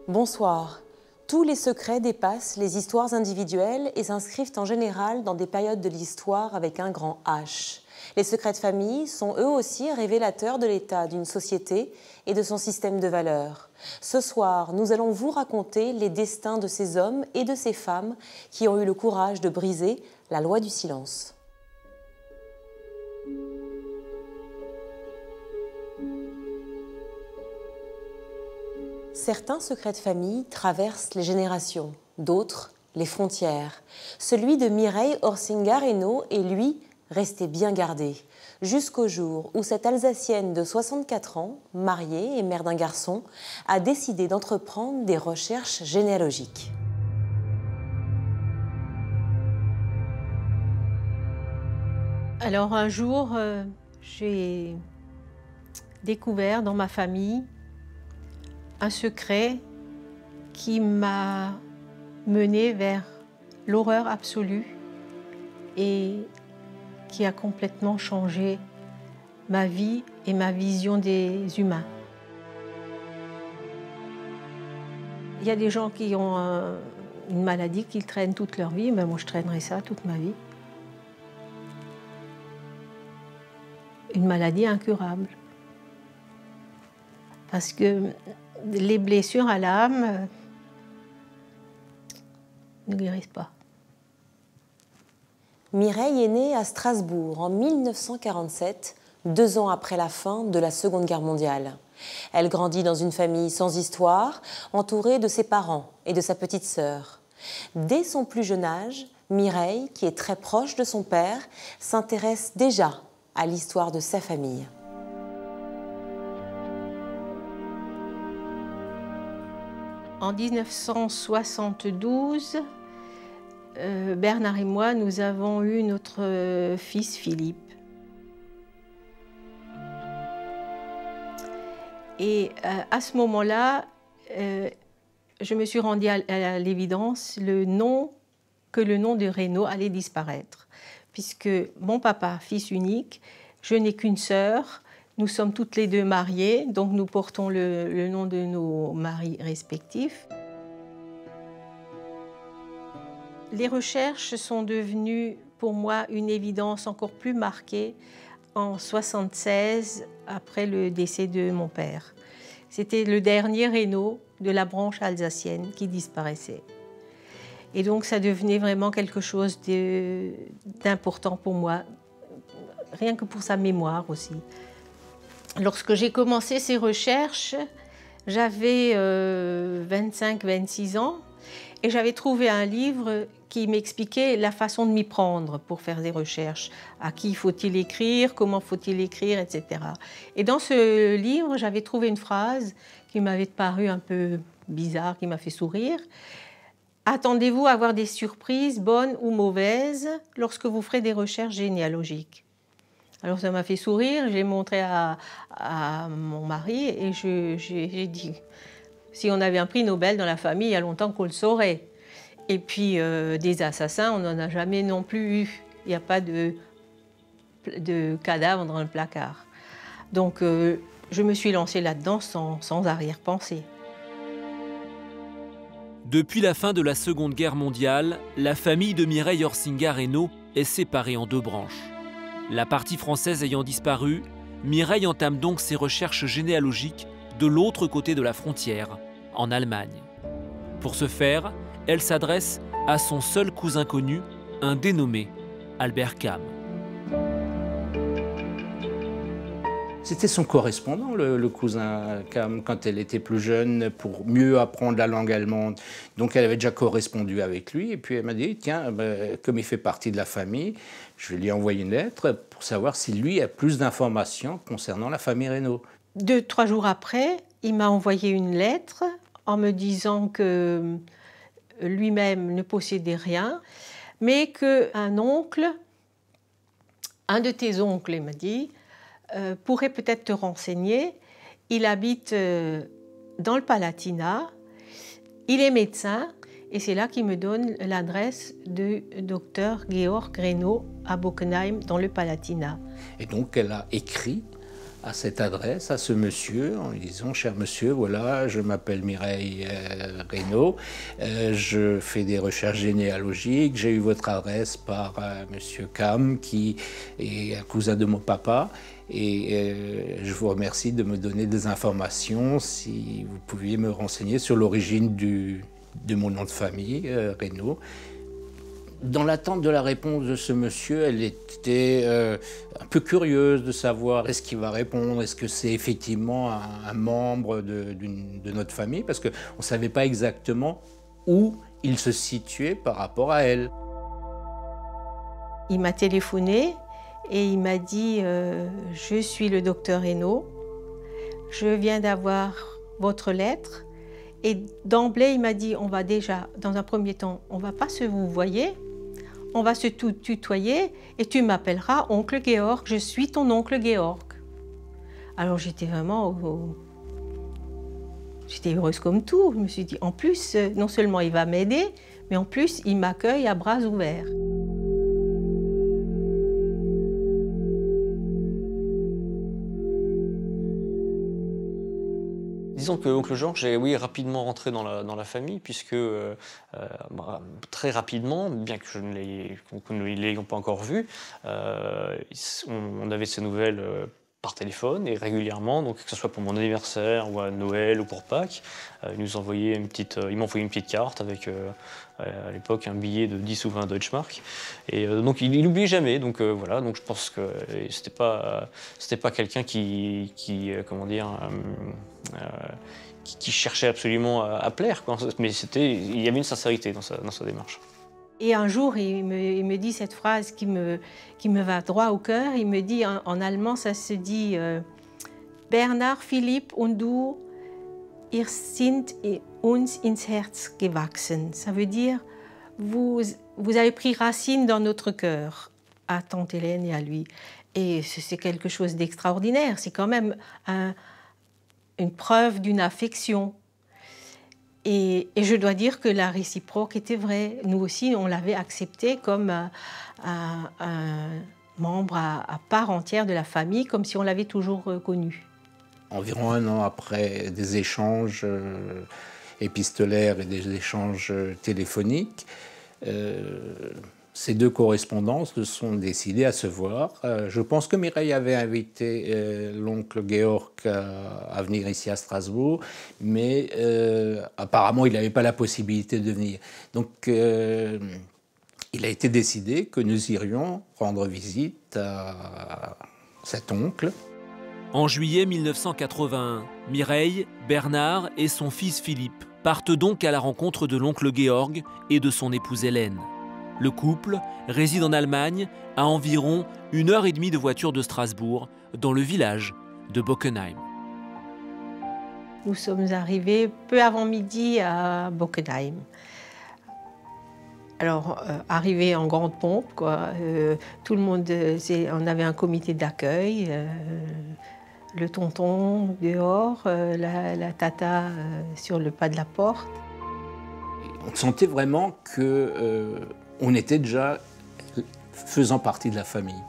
Bonsoir. Tous les secrets dépassent les histoires individuelles et s'inscrivent en général dans des périodes de l'histoire avec un grand H. Les secrets de famille sont eux aussi révélateurs de l'état d'une société et de son système de valeurs. Ce soir, nous allons vous raconter les destins de ces hommes et de ces femmes qui ont eu le courage de briser la loi du silence. Certains secrets de famille traversent les générations, d'autres les frontières. Celui de Mireille Orsinga-Reynaud est, lui, resté bien gardé, jusqu'au jour où cette Alsacienne de 64 ans, mariée et mère d'un garçon, a décidé d'entreprendre des recherches généalogiques. Alors un jour, j'ai découvert dans ma famille un secret qui m'a menée vers l'horreur absolue et qui a complètement changé ma vie et ma vision des humains. Il y a des gens qui ont une maladie qu'ils traînent toute leur vie, mais moi je traînerai ça toute ma vie. Une maladie incurable. Parce que les blessures à l'âme ne guérissent pas. Mireille est née à Strasbourg en 1947, 2 ans après la fin de la Seconde Guerre mondiale. Elle grandit dans une famille sans histoire, entourée de ses parents et de sa petite sœur. Dès son plus jeune âge, Mireille, qui est très proche de son père, s'intéresse déjà à l'histoire de sa famille. En 1972, Bernard et moi, nous avons eu notre fils Philippe. Et à ce moment-là, je me suis rendue à l'évidence que le nom de Reynaud allait disparaître. Puisque mon papa, fils unique, je n'ai qu'une sœur, nous sommes toutes les deux mariées, donc nous portons le nom de nos maris respectifs. Les recherches sont devenues pour moi une évidence encore plus marquée en 1976, après le décès de mon père. C'était le dernier Reynaud de la branche alsacienne qui disparaissait. Et donc ça devenait vraiment quelque chose d'important pour moi, rien que pour sa mémoire aussi. Lorsque j'ai commencé ces recherches, j'avais 25-26 ans et j'avais trouvé un livre qui m'expliquait la façon de m'y prendre pour faire des recherches. À qui faut-il écrire, comment faut-il écrire, etc. Et dans ce livre, j'avais trouvé une phrase qui m'avait paru un peu bizarre, qui m'a fait sourire. « Attendez-vous à avoir des surprises, bonnes ou mauvaises, lorsque vous ferez des recherches généalogiques ?» Alors ça m'a fait sourire, j'ai montré à mon mari et j'ai dit, si on avait un prix Nobel dans la famille, il y a longtemps qu'on le saurait. Et puis des assassins, on n'en a jamais non plus eu. Il n'y a pas de cadavre dans le placard. Donc je me suis lancée là-dedans sans arrière-pensée. Depuis la fin de la Seconde Guerre mondiale, la famille de Mireille Orsinga-Reynaud est séparée en 2 branches. La partie française ayant disparu, Mireille entame donc ses recherches généalogiques de l'autre côté de la frontière, en Allemagne. Pour ce faire, elle s'adresse à son seul cousin connu, un dénommé Albert Camus. C'était son correspondant, le cousin Cam, quand elle était plus jeune, pour mieux apprendre la langue allemande. Donc elle avait déjà correspondu avec lui, et puis elle m'a dit, tiens, comme il fait partie de la famille, je vais lui envoyer une lettre pour savoir si lui a plus d'informations concernant la famille Reynaud. 2-3 jours après, il m'a envoyé une lettre en me disant que lui-même ne possédait rien, mais qu'un oncle, un de tes oncles, il m'a dit, pourrait peut-être te renseigner. Il habite dans le Palatinat, il est médecin, et c'est là qu'il me donne l'adresse du docteur Georg Reynaud à Bockenheim, dans le Palatinat. Et donc elle a écrit à cette adresse, à ce monsieur, en lui disant « Cher monsieur, voilà, je m'appelle Mireille Reynaud, je fais des recherches généalogiques, j'ai eu votre adresse par monsieur Cam, qui est un cousin de mon papa, et je vous remercie de me donner des informations, si vous pouviez me renseigner sur l'origine de mon nom de famille, Reynaud. » Dans l'attente de la réponse de ce monsieur, elle était un peu curieuse de savoir est-ce qu'il va répondre, est-ce que c'est effectivement un membre de notre famille, parce qu'on ne savait pas exactement où il se situait par rapport à elle. Il m'a téléphoné et il m'a dit « Je suis le docteur Reynaud, je viens d'avoir votre lettre ». Et d'emblée, il m'a dit, on va déjà, dans un premier temps, on ne va pas se vous voyez, on va se tutoyer et tu m'appelleras oncle Georg, je suis ton oncle Georg. Alors j'étais vraiment, j'étais heureuse comme tout. Je me suis dit, en plus, non seulement il va m'aider, mais en plus, il m'accueille à bras ouverts. Disons que oncle Georges est rapidement rentré dans la famille, puisque très rapidement, bien que nous ne l'ayons pas encore vu, on avait ses nouvelles par téléphone et régulièrement, donc que ce soit pour mon anniversaire ou à Noël ou pour Pâques, il m'envoyait une petite carte avec à l'époque un billet de 10 ou 20 Deutschmark. Et donc il n'oubliait jamais. Donc voilà, donc je pense que c'était pas quelqu'un qui cherchait absolument à plaire, quoi. Mais il y avait une sincérité dans sa démarche. Et un jour, il me dit cette phrase qui me va droit au cœur. Il me dit, en allemand, ça se dit « Bernard, Philipp und du, ihr sind uns ins Herz gewachsen ». Ça veut dire « Vous avez pris racine dans notre cœur » à tante Hélène et à lui. Et c'est quelque chose d'extraordinaire. C'est quand même une preuve d'une affection. Et je dois dire que la réciproque était vraie. Nous aussi, on l'avait accepté comme un membre à part entière de la famille, comme si on l'avait toujours connu. Environ 1 an après des échanges épistolaires et des échanges téléphoniques, ces 2 correspondants se sont décidés à se voir. Je pense que Mireille avait invité l'oncle Georg à venir ici à Strasbourg, mais apparemment il n'avait pas la possibilité de venir. Donc il a été décidé que nous irions rendre visite à cet oncle. En juillet 1981, Mireille, Bernard et son fils Philippe partent donc à la rencontre de l'oncle Georg et de son épouse Hélène. Le couple réside en Allemagne, à environ 1h30 de voiture de Strasbourg, dans le village de Bockenheim. Nous sommes arrivés peu avant midi à Bockenheim. Alors, arrivés en grande pompe, quoi. Tout le monde, on avait un comité d'accueil, le tonton dehors, la tata sur le pas de la porte. On sentait vraiment que on était déjà faisant partie de la famille.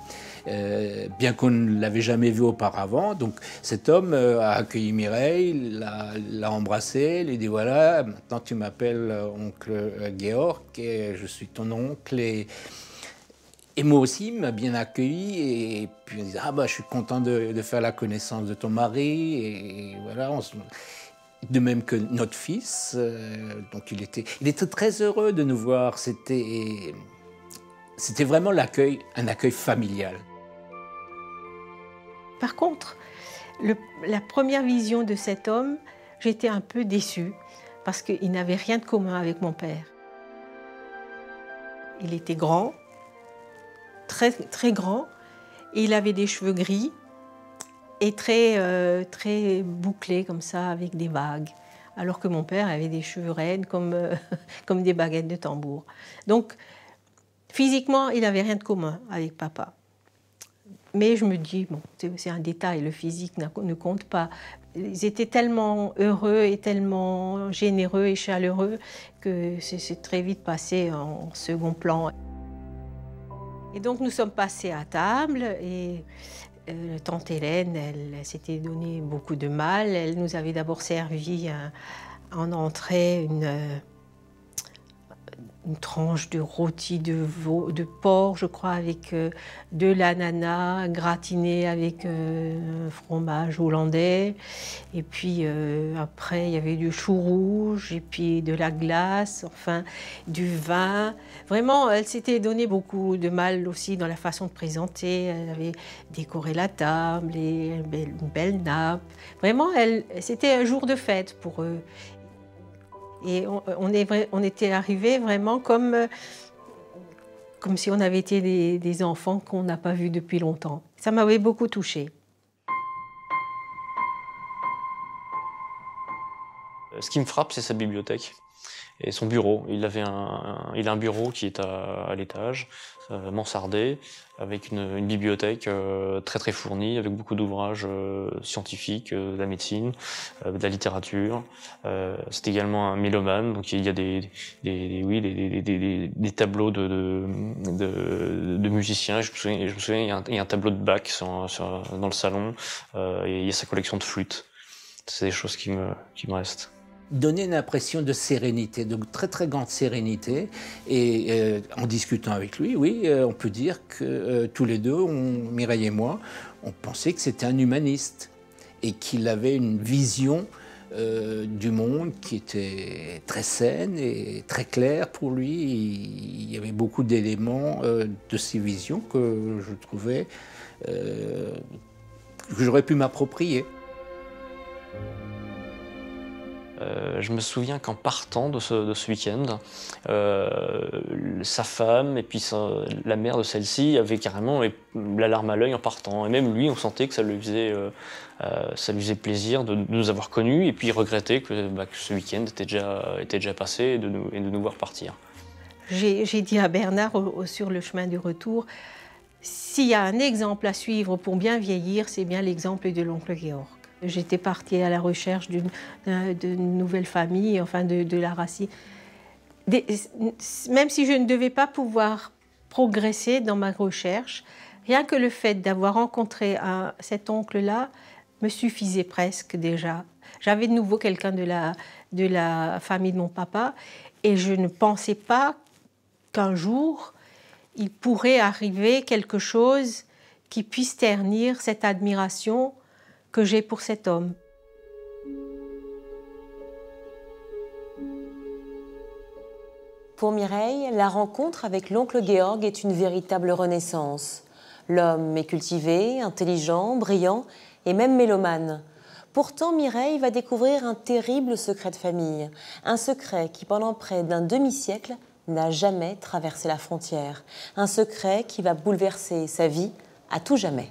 Bien qu'on ne l'avait jamais vu auparavant, donc cet homme a accueilli Mireille, l'a embrassé, lui dit voilà, maintenant tu m'appelles oncle Georg et je suis ton oncle. Et moi aussi, il m'a bien accueilli et puis il me disait ah bah je suis content de faire la connaissance de ton mari et voilà. De même que notre fils, donc il était très heureux de nous voir. C'était vraiment un accueil familial. Par contre, La première vision de cet homme, j'étais un peu déçue parce qu'il n'avait rien de commun avec mon père. Il était grand, très, très grand, et il avait des cheveux gris et très bouclés comme ça, avec des bagues. Alors que mon père avait des cheveux raides comme des baguettes de tambour. Donc, physiquement, il n'avait rien de commun avec papa. Mais je me dis, bon, c'est un détail, le physique ne compte pas. Ils étaient tellement heureux et tellement généreux et chaleureux que c'est très vite passé en second plan. Et donc nous sommes passés à table et tante Hélène, elle s'était donné beaucoup de mal. Elle nous avait d'abord servi en entrée une tranche de rôti de porc, je crois, avec de l'ananas gratiné avec un fromage hollandais. Et puis après, il y avait du chou rouge, et puis de la glace, enfin, du vin. Vraiment, elle s'était donné beaucoup de mal aussi dans la façon de présenter. Elle avait décoré la table, et une belle nappe. Vraiment, c'était un jour de fête pour eux. Et on était arrivés vraiment comme si on avait été des enfants qu'on n'a pas vus depuis longtemps. Ça m'avait beaucoup touchée. Ce qui me frappe, c'est sa bibliothèque et son bureau. Il a un bureau qui est à l'étage, mansardé, avec une bibliothèque très très fournie, avec beaucoup d'ouvrages scientifiques, de la médecine, de la littérature. C'est également un mélomane, donc il y a des tableaux de musiciens. Je me souviens, il y a un tableau de Bach dans le salon, et il y a sa collection de flûtes. C'est des choses qui me restent. Donner une impression de sérénité, de très très grande sérénité. Et en discutant avec lui, oui, on peut dire que tous les deux, Mireille et moi, on pensait que c'était un humaniste et qu'il avait une vision du monde qui était très saine et très claire pour lui. Il y avait beaucoup d'éléments de ces visions que je trouvais que j'aurais pu m'approprier. Je me souviens qu'en partant de ce week-end, sa femme et puis la mère de celle-ci avaient carrément la larme à l'œil en partant. Et même lui, on sentait que ça lui faisait plaisir de nous avoir connus et puis regretter que ce week-end était déjà passé et de nous voir partir. J'ai dit à Bernard sur le chemin du retour, s'il y a un exemple à suivre pour bien vieillir, c'est bien l'exemple de l'oncle Georg. J'étais partie à la recherche d'une nouvelle famille, enfin de la racine. Même si je ne devais pas pouvoir progresser dans ma recherche, rien que le fait d'avoir rencontré cet oncle-là me suffisait presque déjà. J'avais de nouveau quelqu'un de la famille de mon papa et je ne pensais pas qu'un jour, il pourrait arriver quelque chose qui puisse ternir cette admiration que j'ai pour cet homme. Pour Mireille, la rencontre avec l'oncle Georg est une véritable renaissance. L'homme est cultivé, intelligent, brillant et même mélomane. Pourtant, Mireille va découvrir un terrible secret de famille. Un secret qui, pendant près d'un demi-siècle, n'a jamais traversé la frontière. Un secret qui va bouleverser sa vie à tout jamais.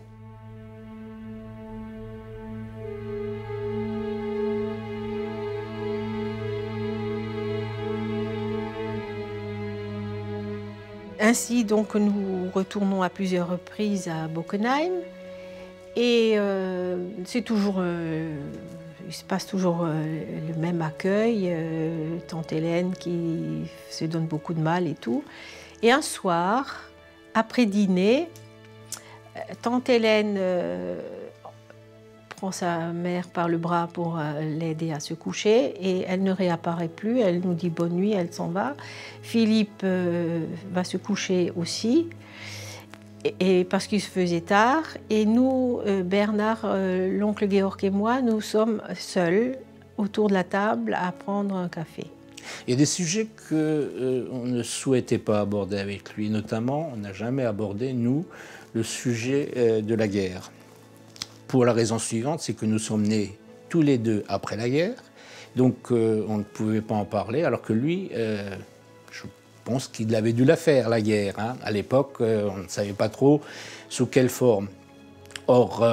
Ainsi, donc, nous retournons à plusieurs reprises à Bockenheim et c'est toujours, il se passe toujours le même accueil, tante Hélène qui se donne beaucoup de mal et tout. Et un soir, après dîner, tante Hélène prend sa mère par le bras pour l'aider à se coucher et elle ne réapparaît plus, elle nous dit bonne nuit, elle s'en va. Philippe va se coucher aussi, et parce qu'il se faisait tard. Et nous, Bernard, l'oncle Georg et moi, nous sommes seuls autour de la table à prendre un café. Il y a des sujets qu'on ne souhaitait pas aborder avec lui, notamment on n'a jamais abordé, nous, le sujet de la guerre. pour la raison suivante, c'est que nous sommes nés tous les deux après la guerre, donc on ne pouvait pas en parler, alors que lui, je pense qu'il avait dû la faire, la guerre. Hein. À l'époque, on ne savait pas trop sous quelle forme. Or,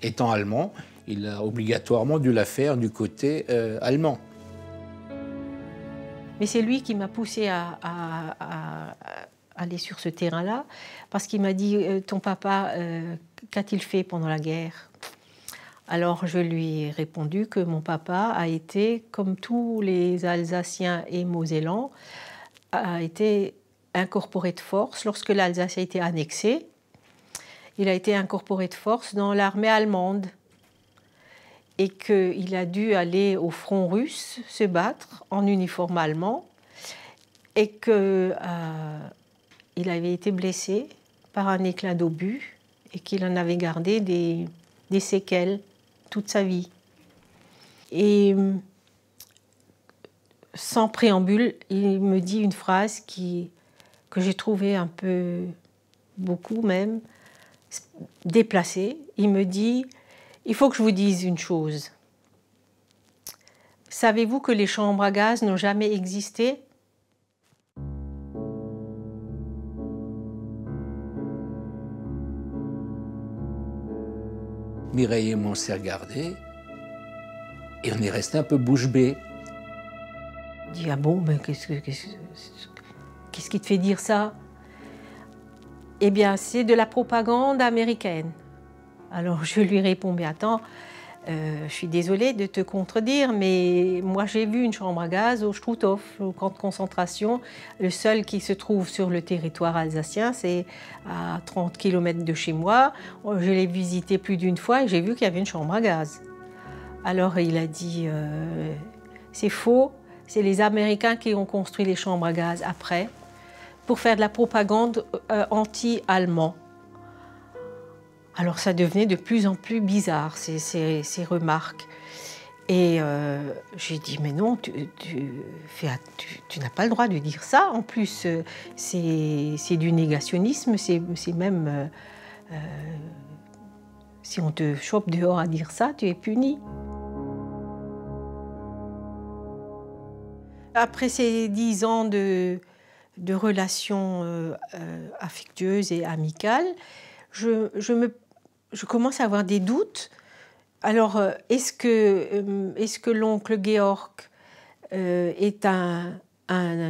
étant allemand, il a obligatoirement dû la faire du côté allemand. Mais c'est lui qui m'a poussée à aller sur ce terrain-là, parce qu'il m'a dit « Ton papa, qu'a-t-il fait pendant la guerre ?» Alors je lui ai répondu que mon papa a été, comme tous les Alsaciens et Mosellans, a été incorporé de force lorsque l'Alsace a été annexée. Il a été incorporé de force dans l'armée allemande et qu'il a dû aller au front russe se battre en uniforme allemand et qu'il avait été blessé par un éclat d'obus et qu'il en avait gardé des séquelles toute sa vie. Et sans préambule, il me dit une phrase que j'ai trouvée un peu, beaucoup même, déplacée. Il me dit « Il faut que je vous dise une chose. Savez-vous que les chambres à gaz n'ont jamais existé ? » Mireille et moi, on s'est regardés et on est resté un peu bouche bée. Il dit « Ah bon, mais qu'est-ce qui te fait dire ça ?» Eh bien, c'est de la propagande américaine. Alors je lui réponds « Mais attends, je suis désolée de te contredire, mais moi j'ai vu une chambre à gaz au Struthof, au camp de concentration. Le seul qui se trouve sur le territoire alsacien, c'est à 30 km de chez moi. Je l'ai visité plus d'une fois et j'ai vu qu'il y avait une chambre à gaz. » Alors il a dit c'est faux, c'est les Américains qui ont construit les chambres à gaz après pour faire de la propagande anti-allemand. Alors ça devenait de plus en plus bizarre, ces remarques. Et j'ai dit, mais non, tu n'as pas le droit de dire ça. En plus, c'est du négationnisme, c'est même... si on te chope dehors à dire ça, tu es puni. Après ces 10 ans de relations affectueuses et amicales, je commence à avoir des doutes. Alors, est-ce que l'oncle Georg est un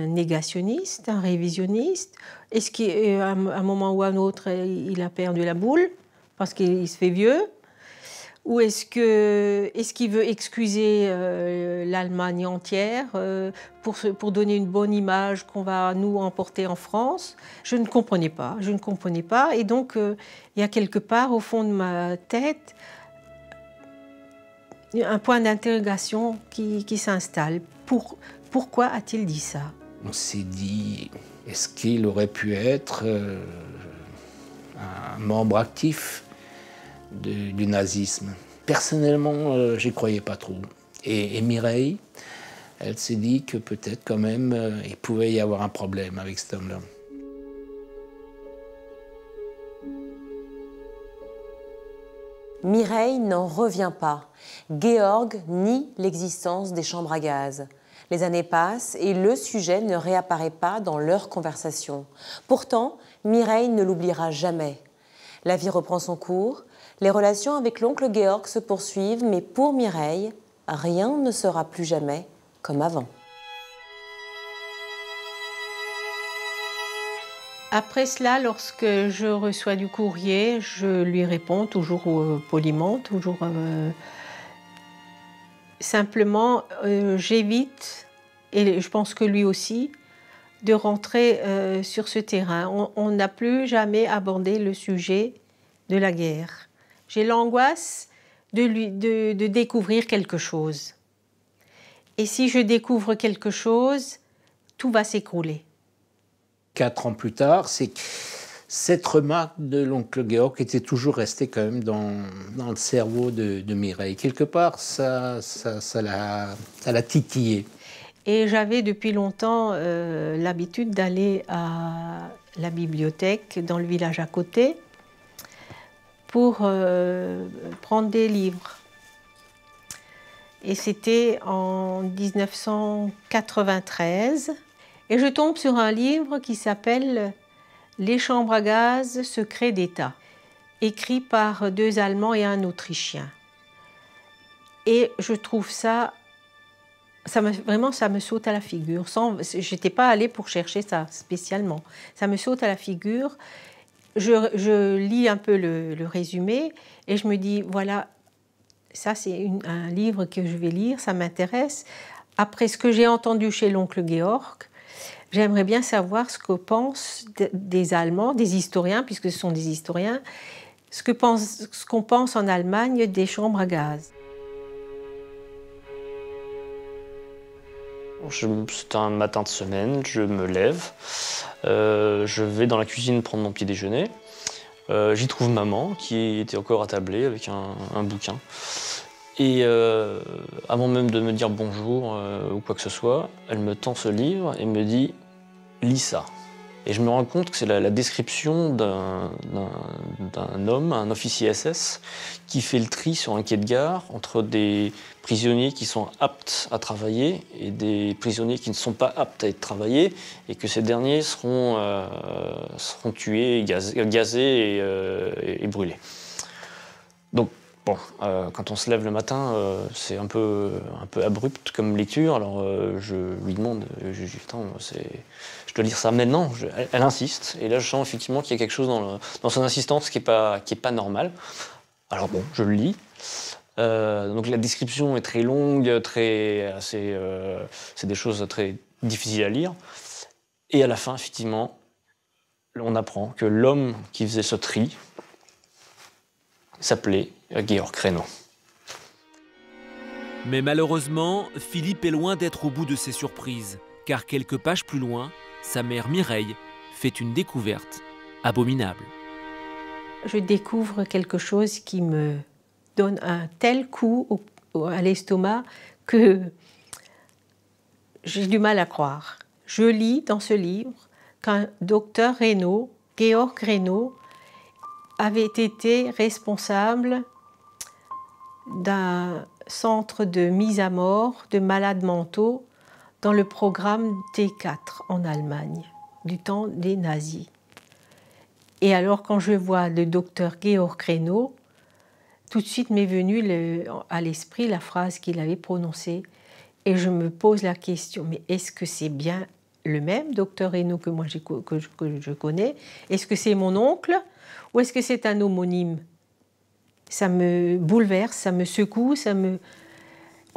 négationniste, un révisionniste? Est-ce qu'à un moment ou à un autre, il a perdu la boule parce qu'il se fait vieux? Ou est-ce qu'il veut excuser l'Allemagne entière pour donner une bonne image qu'on va nous emporter en France? Je ne comprenais pas, Et donc, il y a quelque part au fond de ma tête un point d'interrogation qui s'installe. Pourquoi a-t-il dit ça? On s'est dit, est-ce qu'il aurait pu être un membre actif du nazisme? Personnellement, j'y croyais pas trop. Et Mireille, elle s'est dit que peut-être quand même, il pouvait y avoir un problème avec cet homme-là. Mireille n'en revient pas. Georg nie l'existence des chambres à gaz. Les années passent et le sujet ne réapparaît pas dans leur conversation. Pourtant, Mireille ne l'oubliera jamais. La vie reprend son cours. Les relations avec l'oncle Georg se poursuivent, mais pour Mireille, rien ne sera plus jamais comme avant. Après cela, lorsque je reçois du courrier, je lui réponds toujours poliment, toujours simplement. J'évite, et je pense que lui aussi, de rentrer sur ce terrain. On n'a plus jamais abordé le sujet de la guerre. J'ai l'angoisse de découvrir quelque chose. Et si je découvre quelque chose, tout va s'écrouler. 4 ans plus tard, cette remarque de l'oncle Georg était toujours restée quand même dans le cerveau de Mireille. Quelque part, ça l'a titillé. Et j'avais depuis longtemps l'habitude d'aller à la bibliothèque dans le village à côté. pour prendre des livres. Et c'était en 1993. Et je tombe sur un livre qui s'appelle « Les chambres à gaz, secrets d'État », écrit par 2 Allemands et un Autrichien. Et je trouve ça vraiment, ça me saute à la figure. Je n'étais pas allée pour chercher ça spécialement. Ça me saute à la figure. Je lis un peu le résumé et je me dis, voilà, ça c'est un livre que je vais lire, ça m'intéresse. Après ce que j'ai entendu chez l'oncle Georg, j'aimerais bien savoir ce que pensent des Allemands, des historiens, puisque ce sont des historiens, ce qu'on pense en Allemagne des chambres à gaz. C'est un matin de semaine, je me lève, je vais dans la cuisine prendre mon petit déjeuner. J'y trouve maman qui était encore attablée avec un bouquin. Et avant même de me dire bonjour ou quoi que ce soit, elle me tend ce livre et me dit « lis ça ». Et je me rends compte que c'est la description d'un homme, un officier SS, qui fait le tri sur un quai de gare entre des prisonniers qui sont aptes à travailler et des prisonniers qui ne sont pas aptes à être travaillés, et que ces derniers seront tués, gazés et brûlés. Donc, bon, quand on se lève le matin, c'est un peu abrupt comme lecture. Alors je lui demande, je dis, putain, je dois lire ça maintenant. Elle insiste, et là je sens effectivement qu'il y a quelque chose dans son insistance qui est pas normal. Alors bon, je le lis. Donc la description est très longue, c'est des choses très difficiles à lire. Et à la fin, effectivement, on apprend que l'homme qui faisait ce tri s'appelait Georg Reynaud. Mais malheureusement, Philippe est loin d'être au bout de ses surprises, car quelques pages plus loin, sa mère Mireille fait une découverte abominable. Je découvre quelque chose qui me donne un tel coup à l'estomac que j'ai du mal à croire. Je lis dans ce livre qu'un docteur Reynaud, Georg Reynaud, avait été responsable d'un centre de mise à mort de malades mentaux dans le programme T4 en Allemagne, du temps des nazis. Et alors, quand je vois le docteur Georg Reynaud, tout de suite m'est venue à l'esprit la phrase qu'il avait prononcée. Et je me pose la question, mais est-ce que c'est bien le même docteur Reynaud que moi que je connais? Est-ce que c'est mon oncle ou est-ce que c'est un homonyme? Ça me bouleverse, ça me secoue, on ne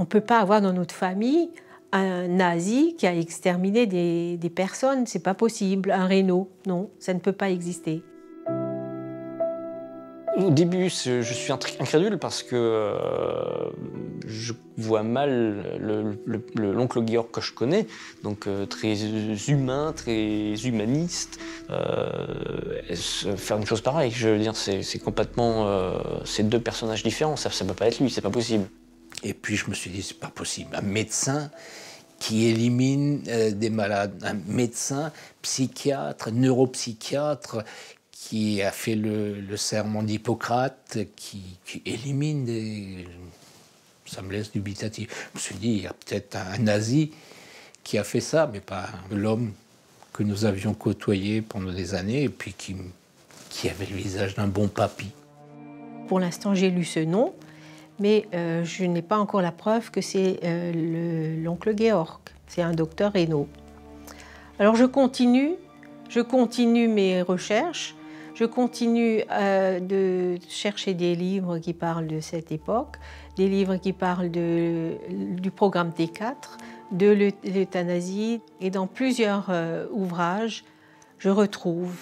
peut pas avoir dans notre famille un nazi qui a exterminé des personnes, c'est pas possible. Un Reynaud, non, ça ne peut pas exister. Au début, je suis incrédule parce que je vois mal l'oncle Georg que je connais, donc très humain, très humaniste, faire une chose pareille. Je veux dire, c'est complètement c'est 2 personnages différents. Ça ne peut pas être lui, c'est pas possible. Et puis je me suis dit, c'est pas possible. Un médecin qui élimine des malades, un médecin, psychiatre, neuropsychiatre, qui a fait le serment d'Hippocrate, qui élimine des... Ça me laisse dubitatif. Je me suis dit, il y a peut-être un nazi qui a fait ça, mais pas l'homme que nous avions côtoyé pendant des années, et puis qui avait le visage d'un bon papy. Pour l'instant, j'ai lu ce nom, mais je n'ai pas encore la preuve que c'est l'oncle Georg. C'est un docteur Reynaud. Alors je continue mes recherches. Je continue de chercher des livres qui parlent de cette époque, des livres qui parlent du programme T4, de l'euthanasie. Et dans plusieurs ouvrages, je retrouve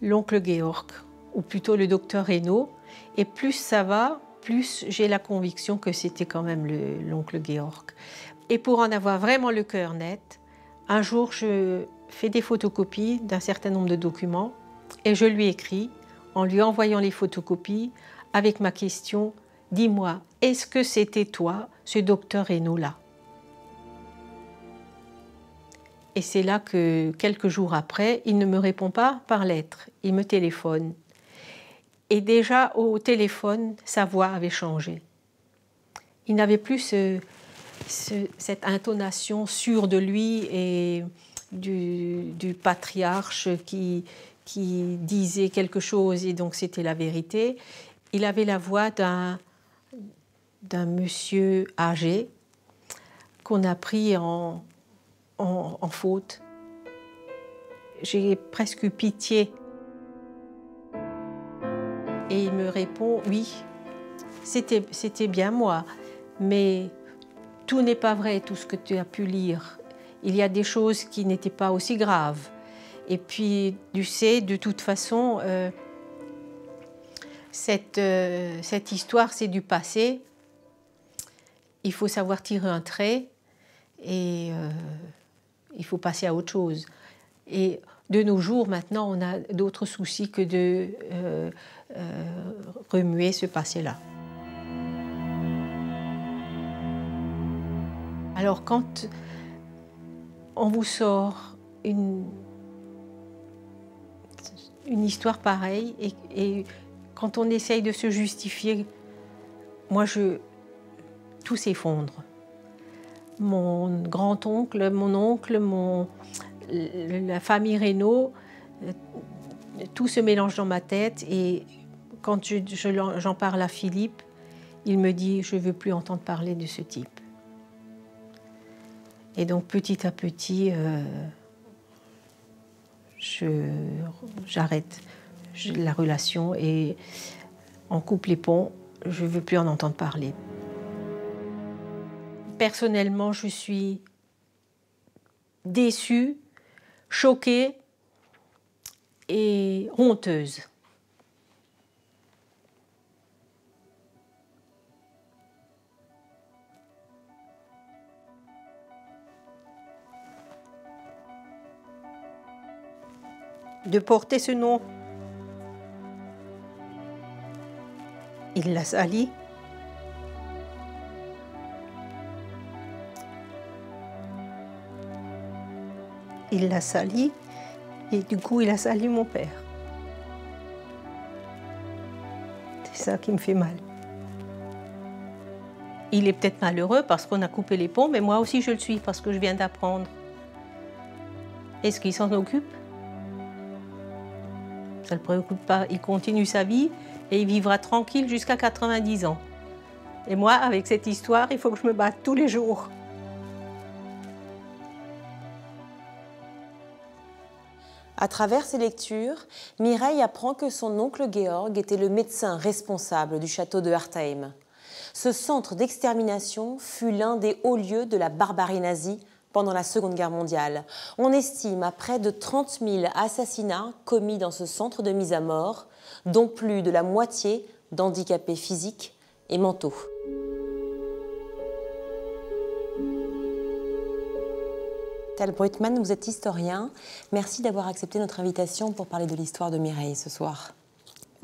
l'oncle Georg, ou plutôt le docteur Reynaud. Et plus ça va, plus j'ai la conviction que c'était quand même l'oncle Georg. Et pour en avoir vraiment le cœur net, un jour, je fais des photocopies d'un certain nombre de documents et je lui écris, en lui envoyant les photocopies, avec ma question « Dis-moi, est-ce que c'était toi, ce docteur Reynaud-là » Et c'est là que, quelques jours après, il ne me répond pas par lettre, il me téléphone. Et déjà, au téléphone, sa voix avait changé. Il n'avait plus cette intonation sûre de lui et du patriarche qui disait quelque chose et donc c'était la vérité. Il avait la voix d'un monsieur âgé qu'on a pris en faute. J'ai presque eu pitié. Et il me répond, oui, c'était bien moi, mais tout n'est pas vrai, tout ce que tu as pu lire. Il y a des choses qui n'étaient pas aussi graves. Et puis, tu sais, de toute façon, cette histoire, c'est du passé. Il faut savoir tirer un trait et il faut passer à autre chose. Et de nos jours, maintenant, on a d'autres soucis que de remuer ce passé-là. Alors, quand on vous sort une histoire pareille et quand on essaye de se justifier, moi, tout s'effondre. Mon grand-oncle, mon oncle, la famille Reynaud, tout se mélange dans ma tête et quand j'en parle à Philippe, il me dit « je ne veux plus entendre parler de ce type ». Et donc petit à petit, j'arrête la relation et on coupe les ponts, je ne veux plus en entendre parler. Personnellement, je suis déçue, choquée et honteuse. De porter ce nom, il l'a sali. Il l'a sali et du coup il a sali mon père. C'est ça qui me fait mal. Il est peut-être malheureux parce qu'on a coupé les ponts, mais moi aussi je le suis parce que je viens d'apprendre. Est-ce qu'il s'en occupe? Ça ne le préoccupe pas. Il continue sa vie et il vivra tranquille jusqu'à 90 ans. Et moi, avec cette histoire, il faut que je me batte tous les jours. À travers ses lectures, Mireille apprend que son oncle Georg était le médecin responsable du château de Hartheim. Ce centre d'extermination fut l'un des hauts lieux de la barbarie nazie pendant la Seconde Guerre mondiale. On estime à près de 30 000 assassinats commis dans ce centre de mise à mort, dont plus de la moitié d'handicapés physiques et mentaux. Tel Bruytman, vous êtes historien. Merci d'avoir accepté notre invitation pour parler de l'histoire de Mireille ce soir.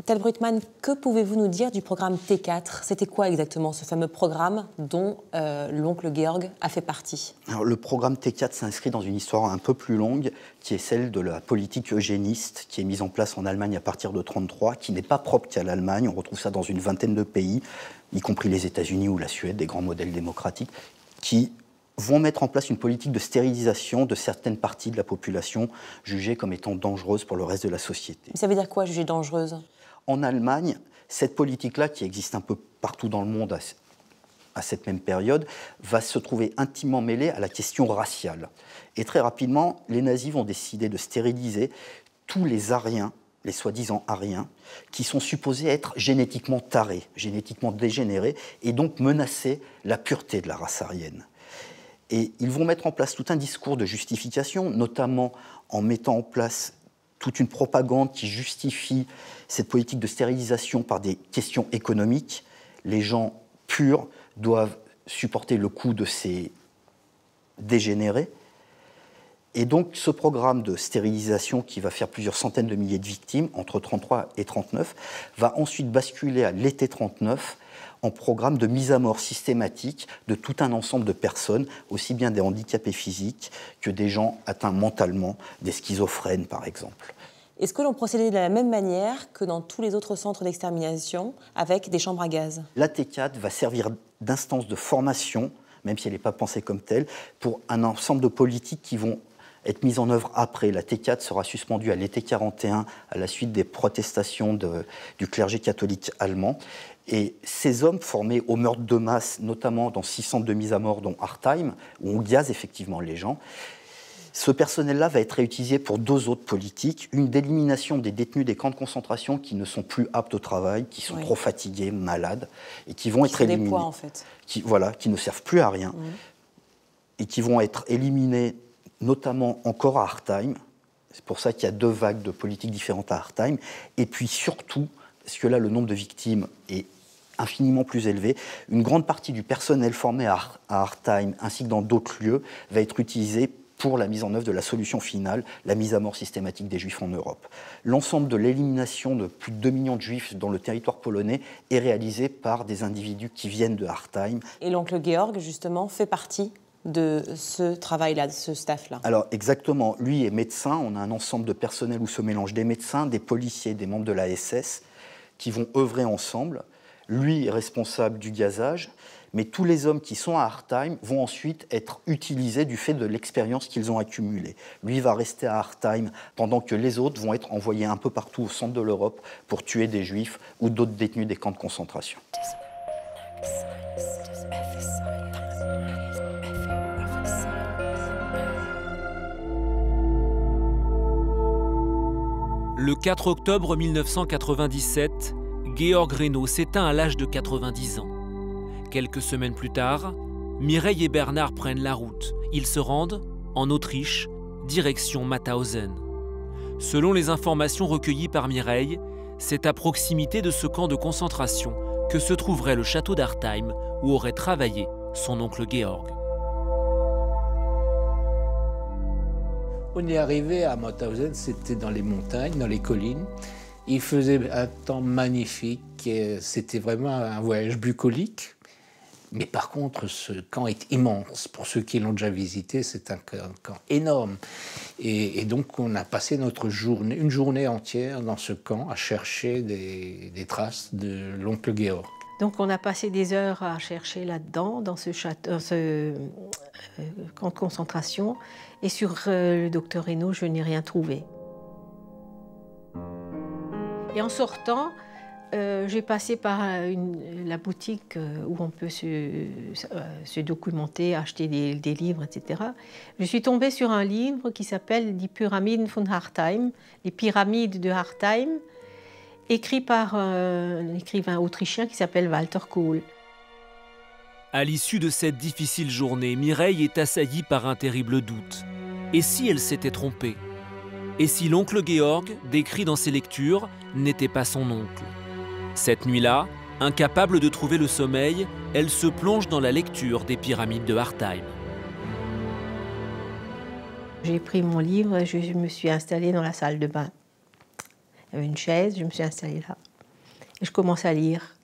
Tel Bruytman, que pouvez-vous nous dire du programme T4? C'était quoi exactement ce fameux programme dont l'oncle Georg a fait partie? Alors, le programme T4 s'inscrit dans une histoire un peu plus longue, qui est celle de la politique eugéniste qui est mise en place en Allemagne à partir de 1933, qui n'est pas propre qu'à l'Allemagne. On retrouve ça dans une vingtaine de pays, y compris les États-Unis ou la Suède, des grands modèles démocratiques, qui vont mettre en place une politique de stérilisation de certaines parties de la population jugées comme étant dangereuses pour le reste de la société. Ça veut dire quoi, jugée dangereuse? En Allemagne, cette politique-là, qui existe un peu partout dans le monde à cette même période, va se trouver intimement mêlée à la question raciale. Et très rapidement, les nazis vont décider de stériliser tous les Aryens, les soi-disant Aryens, qui sont supposés être génétiquement tarés, génétiquement dégénérés, et donc menacer la pureté de la race aryenne. Et ils vont mettre en place tout un discours de justification, notamment en mettant en place toute une propagande qui justifie cette politique de stérilisation par des questions économiques. Les gens purs doivent supporter le coût de ces dégénérés. Et donc ce programme de stérilisation qui va faire plusieurs centaines de milliers de victimes entre 1933 et 1939 va ensuite basculer à l'été 1939 en programme de mise à mort systématique de tout un ensemble de personnes, aussi bien des handicapés physiques que des gens atteints mentalement, des schizophrènes par exemple. Est-ce que l'on procédait de la même manière que dans tous les autres centres d'extermination, avec des chambres à gaz? La T4 va servir d'instance de formation, même si elle n'est pas pensée comme telle, pour un ensemble de politiques qui vont être mises en œuvre après. La T4 sera suspendue à l'été 41 à la suite des protestations du clergé catholique allemand. Et ces hommes formés au meurtre de masse, notamment dans 6 centres de mise à mort, dont Hartheim, où on gaze effectivement les gens, ce personnel-là va être réutilisé pour 2 autres politiques. Une d'élimination des détenus des camps de concentration qui ne sont plus aptes au travail, qui sont trop fatigués, malades, et qui vont être éliminés. Des poids, en fait. Qui ne servent plus à rien, et qui vont être éliminés notamment encore à Hartheim. C'est pour ça qu'il y a 2 vagues de politiques différentes à Hartheim. Et puis surtout, parce que là, le nombre de victimes est infiniment plus élevé, une grande partie du personnel formé à Hartheim, ainsi que dans d'autres lieux, va être utilisé pour la mise en œuvre de la solution finale, la mise à mort systématique des Juifs en Europe. L'ensemble de l'élimination de plus de 2 millions de Juifs dans le territoire polonais est réalisé par des individus qui viennent de Hartheim. Et l'oncle Georg, justement, fait partie de ce travail-là, de ce staff-là? Alors exactement, lui est médecin, on a un ensemble de personnel où se mélangent des médecins, des policiers, des membres de la SS qui vont œuvrer ensemble. Lui est responsable du gazage, mais tous les hommes qui sont à Hartheim vont ensuite être utilisés du fait de l'expérience qu'ils ont accumulée. Lui va rester à Hartheim pendant que les autres vont être envoyés un peu partout au centre de l'Europe pour tuer des Juifs ou d'autres détenus des camps de concentration. Le 4 octobre 1997, Georg Reynaud s'éteint à l'âge de 90 ans. Quelques semaines plus tard, Mireille et Bernard prennent la route. Ils se rendent en Autriche, direction Mauthausen. Selon les informations recueillies par Mireille, c'est à proximité de ce camp de concentration que se trouverait le château d'Hartheim où aurait travaillé son oncle Georg. On est arrivé à Mauthausen, c'était dans les montagnes, dans les collines. Il faisait un temps magnifique, c'était vraiment un voyage bucolique. Mais par contre, ce camp est immense. Pour ceux qui l'ont déjà visité, c'est un camp énorme. Et donc, on a passé une journée entière dans ce camp à chercher des traces de l'oncle Georg. Donc, on a passé des heures à chercher là-dedans, dans ce camp de concentration. Et sur le docteur Reynaud, je n'ai rien trouvé. Et en sortant, j'ai passé par la boutique où on peut se documenter, acheter des livres, etc. Je suis tombée sur un livre qui s'appelle « Die Pyramiden von Hartheim », les pyramides de Hartheim, écrit par un écrivain autrichien qui s'appelle Walter Kohl. À l'issue de cette difficile journée, Mireille est assaillie par un terrible doute. Et si elle s'était trompée? Et si l'oncle Georg, décrit dans ses lectures, n'était pas son oncle? Cette nuit-là, incapable de trouver le sommeil, elle se plonge dans la lecture des pyramides de Hartheim. J'ai pris mon livre, je me suis installée dans la salle de bain. Il y avait une chaise, je me suis installée là. Et je commence à lire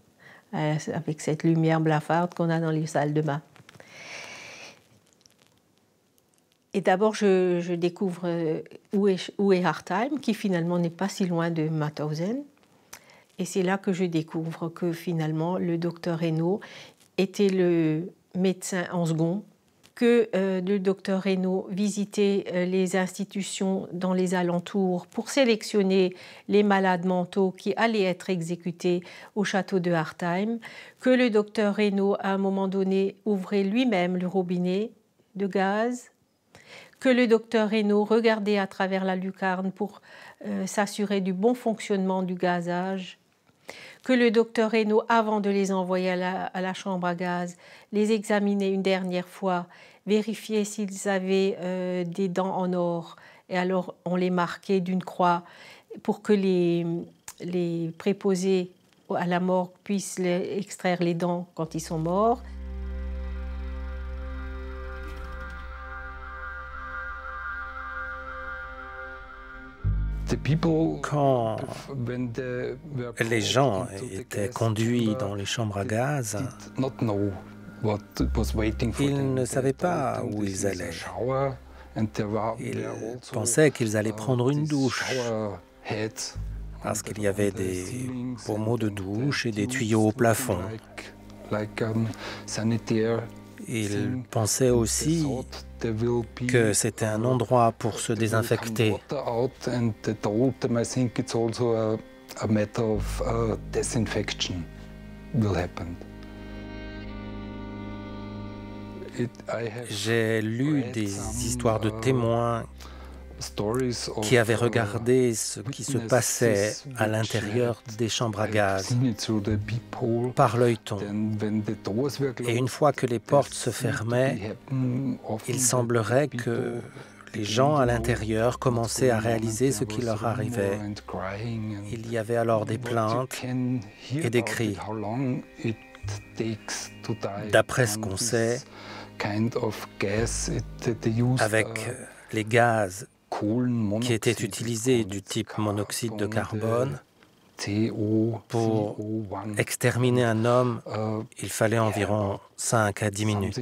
avec cette lumière blafarde qu'on a dans les salles de bain. Et d'abord, je découvre où est Hartheim, qui finalement n'est pas si loin de Mauthausen. Et c'est là que je découvre que finalement, le docteur Reynaud était le médecin en second, que le docteur Reynaud visitait les institutions dans les alentours pour sélectionner les malades mentaux qui allaient être exécutés au château de Hartheim, que le docteur Reynaud, à un moment donné, ouvrait lui-même le robinet de gaz, que le docteur Reynaud regardait à travers la lucarne pour s'assurer du bon fonctionnement du gazage, que le docteur Reynaud, avant de les envoyer à la chambre à gaz, les examinait une dernière fois, vérifiait s'ils avaient des dents en or, et alors on les marquait d'une croix pour que les préposés à la morgue puissent extraire les dents quand ils sont morts. Quand les gens étaient conduits dans les chambres à gaz, ils ne savaient pas où ils allaient. Ils pensaient qu'ils allaient prendre une douche. parce qu'il y avait des pommeaux de douche et des tuyaux au plafond. Il pensait aussi que c'était un endroit pour se désinfecter. J'ai lu des histoires de témoins qui avaient regardé ce qui se passait à l'intérieur des chambres à gaz par l'œilleton. Et une fois que les portes se fermaient, il semblerait que les gens à l'intérieur commençaient à réaliser ce qui leur arrivait. Il y avait alors des plaintes et des cris. D'après ce qu'on sait, avec les gaz qui étaient utilisés du type monoxyde de carbone, pour exterminer un homme, il fallait environ 5 à 10 minutes.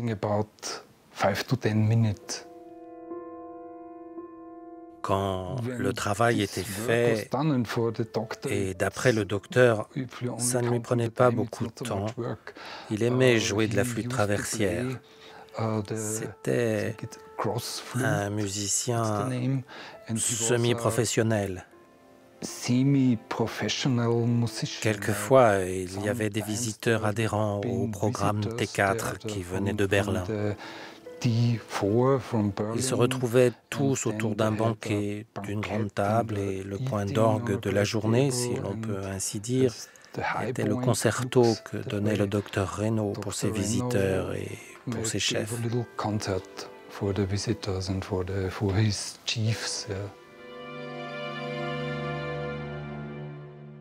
Quand le travail était fait, et d'après le docteur, ça ne lui prenait pas beaucoup de temps. Il aimait jouer de la flûte traversière. C'était un musicien semi-professionnel. Quelquefois, il y avait des visiteurs adhérents au programme T4 qui venaient de Berlin. Ils se retrouvaient tous autour d'un banquet, d'une grande table, et le point d'orgue de la journée, si l'on peut ainsi dire, était le concerto que donnait le docteur Reynaud pour ses visiteurs et pour ses chefs.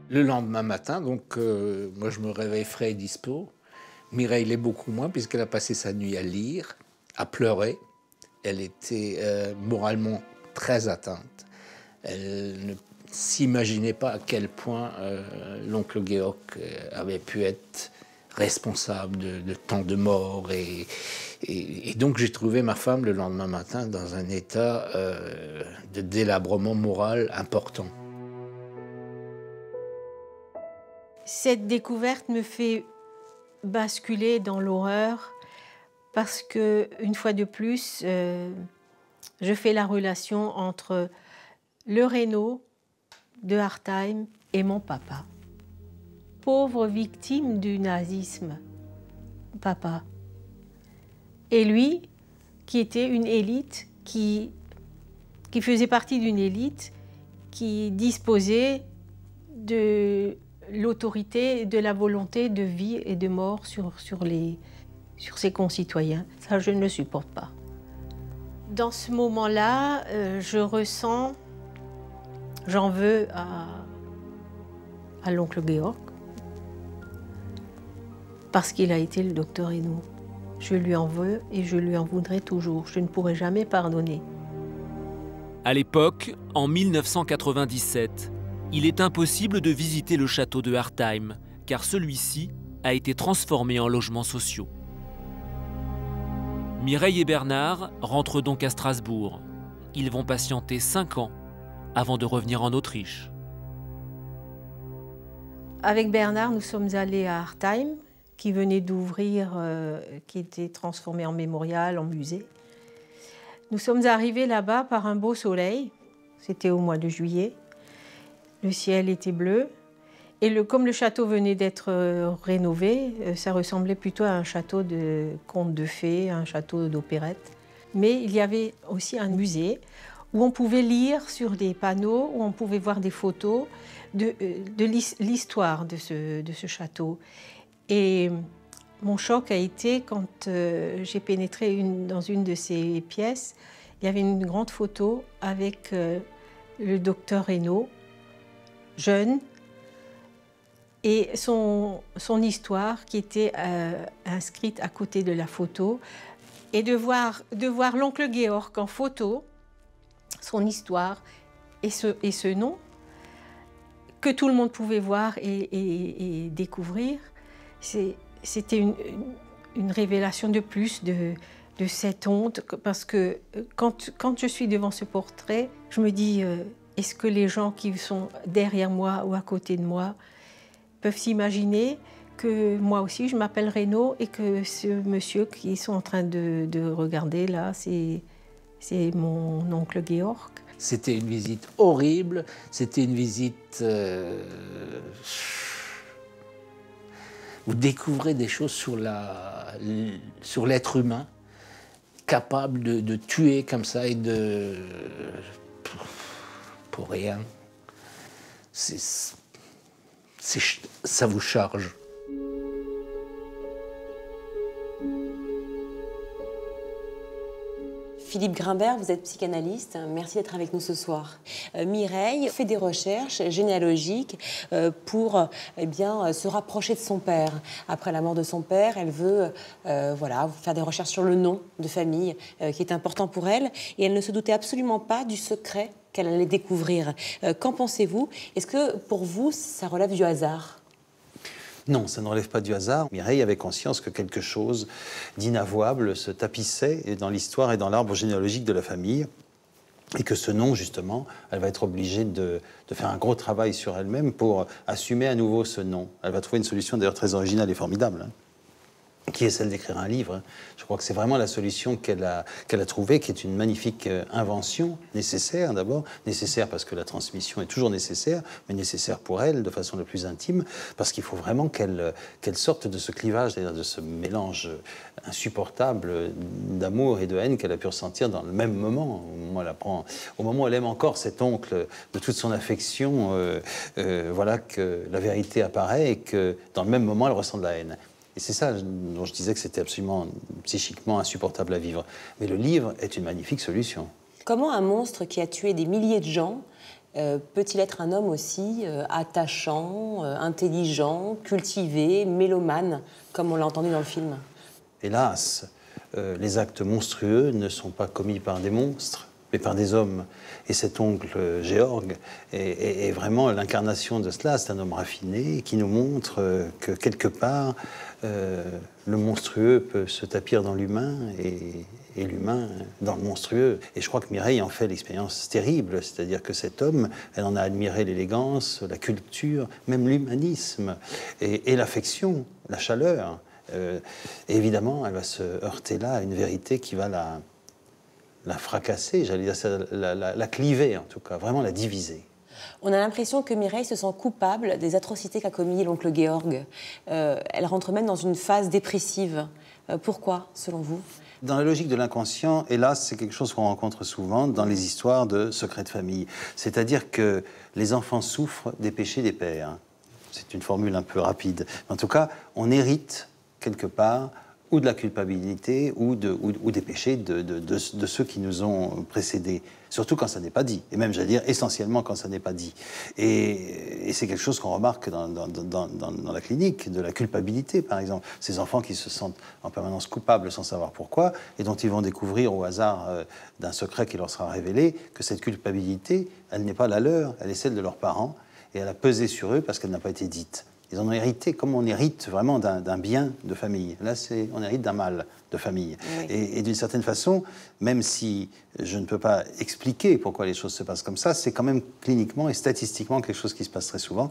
Le lendemain matin, donc, moi je me réveille frais et dispo. Mireille l'est beaucoup moins puisqu'elle a passé sa nuit à lire, à pleurer. Elle était moralement très atteinte. Elle ne s'imaginait pas à quel point l'oncle Georg avait pu être responsable de tant de morts. Et donc j'ai trouvé ma femme le lendemain matin dans un état de délabrement moral important. Cette découverte me fait basculer dans l'horreur parce que, une fois de plus, je fais la relation entre le Reynaud de Hartheim et mon papa. Pauvre victime du nazisme, papa. Et lui, qui était une élite, qui faisait partie d'une élite qui disposait de l'autorité, de la volonté de vie et de mort sur ses concitoyens. Ça, je ne le supporte pas. Dans ce moment-là, je ressens, j'en veux à l'oncle Georg, parce qu'il a été le docteur Reynaud. Je lui en veux et je lui en voudrais toujours. Je ne pourrai jamais pardonner. À l'époque, en 1997, il est impossible de visiter le château de Hartheim, car celui-ci a été transformé en logements sociaux. Mireille et Bernard rentrent donc à Strasbourg. Ils vont patienter 5 ans avant de revenir en Autriche. Avec Bernard, nous sommes allés à Hartheim, qui venait d'ouvrir, qui était transformé en mémorial, en musée. Nous sommes arrivés là-bas par un beau soleil. C'était au mois de juillet. Le ciel était bleu. Et comme le château venait d'être rénové, ça ressemblait plutôt à un château de conte de fées, un château d'opérette. Mais il y avait aussi un musée où on pouvait lire sur des panneaux, où on pouvait voir des photos de l'histoire de ce château. Et mon choc a été quand j'ai pénétré dans une de ces pièces, il y avait une grande photo avec le docteur Reynaud, jeune, et son histoire qui était inscrite à côté de la photo. Et de voir l'oncle Georg en photo, son histoire et ce nom, que tout le monde pouvait voir et découvrir, c'était une révélation de plus de cette honte, parce que quand je suis devant ce portrait, je me dis Est-ce que les gens qui sont derrière moi ou à côté de moi peuvent s'imaginer que moi aussi je m'appelle Reynaud et que ce monsieur qu'ils sont en train de regarder là, c'est mon oncle Georg? C'était une visite horrible, c'était une visite... Vous découvrez des choses sur l'être humain, capable de tuer comme ça et de... pour rien. Ça vous charge. Philippe Grimbert, vous êtes psychanalyste. Merci d'être avec nous ce soir. Mireille fait des recherches généalogiques pour se rapprocher de son père. Après la mort de son père, elle veut faire des recherches sur le nom de famille qui est important pour elle. Et elle ne se doutait absolument pas du secret qu'elle allait découvrir. Qu'en pensez-vous? Est-ce que pour vous, ça relève du hasard? Non, ça ne relève pas du hasard. Mireille avait conscience que quelque chose d'inavouable se tapissait dans l'histoire et dans l'arbre généalogique de la famille, et que ce nom, justement, elle va être obligée de faire un gros travail sur elle-même pour assumer à nouveau ce nom. Elle va trouver une solution d'ailleurs très originale et formidable, qui est celle d'écrire un livre. Je crois que c'est vraiment la solution qu'elle a trouvée, qui est une magnifique invention, nécessaire d'abord, nécessaire parce que la transmission est toujours nécessaire, mais nécessaire pour elle de façon la plus intime, parce qu'il faut vraiment qu'elle sorte de ce clivage, c'est-à-dire de ce mélange insupportable d'amour et de haine qu'elle a pu ressentir dans le même moment. Au moment où elle aime encore cet oncle de toute son affection, voilà que la vérité apparaît et que dans le même moment elle ressent de la haine. Et c'est ça dont je disais que c'était absolument psychiquement insupportable à vivre. Mais le livre est une magnifique solution. Comment un monstre qui a tué des milliers de gens peut-il être un homme aussi attachant, intelligent, cultivé, mélomane, comme on l'a entendu dans le film? Hélas, les actes monstrueux ne sont pas commis par des monstres, mais par des hommes. Et cet oncle Georg est vraiment l'incarnation de cela. C'est un homme raffiné qui nous montre que quelque part, le monstrueux peut se tapir dans l'humain et l'humain dans le monstrueux. Et je crois que Mireille en fait l'expérience terrible, c'est-à-dire que cet homme, elle en a admiré l'élégance, la culture, même l'humanisme et l'affection, la chaleur. Et évidemment, elle va se heurter là à une vérité qui va la fracasser, j'allais dire, la cliver en tout cas, vraiment la diviser. On a l'impression que Mireille se sent coupable des atrocités qu'a commis l'oncle Georg. Elle rentre même dans une phase dépressive. Pourquoi, selon vous? Dans la logique de l'inconscient, hélas, c'est quelque chose qu'on rencontre souvent dans les histoires de secrets de famille. C'est-à-dire que les enfants souffrent des péchés des pères. C'est une formule un peu rapide. En tout cas, on hérite quelque part ou de la culpabilité, ou des péchés de ceux qui nous ont précédés. Surtout quand ça n'est pas dit. Et même, j'allais dire, essentiellement quand ça n'est pas dit. Et c'est quelque chose qu'on remarque dans la clinique, de la culpabilité, par exemple. Ces enfants qui se sentent en permanence coupables sans savoir pourquoi, et dont ils vont découvrir au hasard d'un secret qui leur sera révélé, que cette culpabilité, elle n'est pas la leur, elle est celle de leurs parents, et elle a pesé sur eux parce qu'elle n'a pas été dite. Ils en ont hérité comme on hérite vraiment d'un bien de famille. Là, on hérite d'un mal de famille. Oui. Et d'une certaine façon, même si je ne peux pas expliquer pourquoi les choses se passent comme ça, c'est quand même cliniquement et statistiquement quelque chose qui se passe très souvent.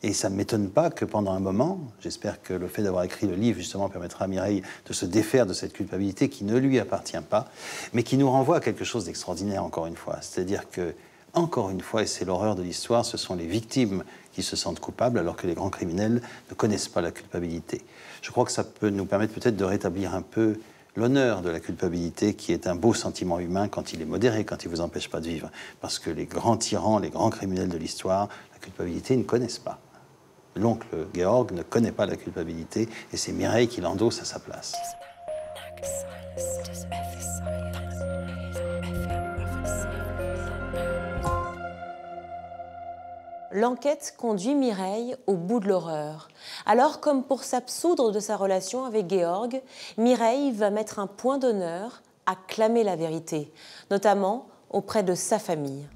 Et ça ne m'étonne pas que pendant un moment, j'espère que le fait d'avoir écrit le livre, justement, permettra à Mireille de se défaire de cette culpabilité qui ne lui appartient pas, mais qui nous renvoie à quelque chose d'extraordinaire, encore une fois. C'est-à-dire que, encore une fois, et c'est l'horreur de l'histoire, ce sont les victimes qui se sentent coupables alors que les grands criminels ne connaissent pas la culpabilité. Je crois que ça peut nous permettre peut-être de rétablir un peu l'honneur de la culpabilité, qui est un beau sentiment humain quand il est modéré, quand il ne vous empêche pas de vivre. Parce que les grands tyrans, les grands criminels de l'histoire, la culpabilité, ils ne connaissent pas. L'oncle Georg ne connaît pas la culpabilité, et c'est Mireille qui l'endosse à sa place. L'enquête conduit Mireille au bout de l'horreur. Alors, comme pour s'absoudre de sa relation avec Georg, Mireille va mettre un point d'honneur à clamer la vérité, notamment auprès de sa famille.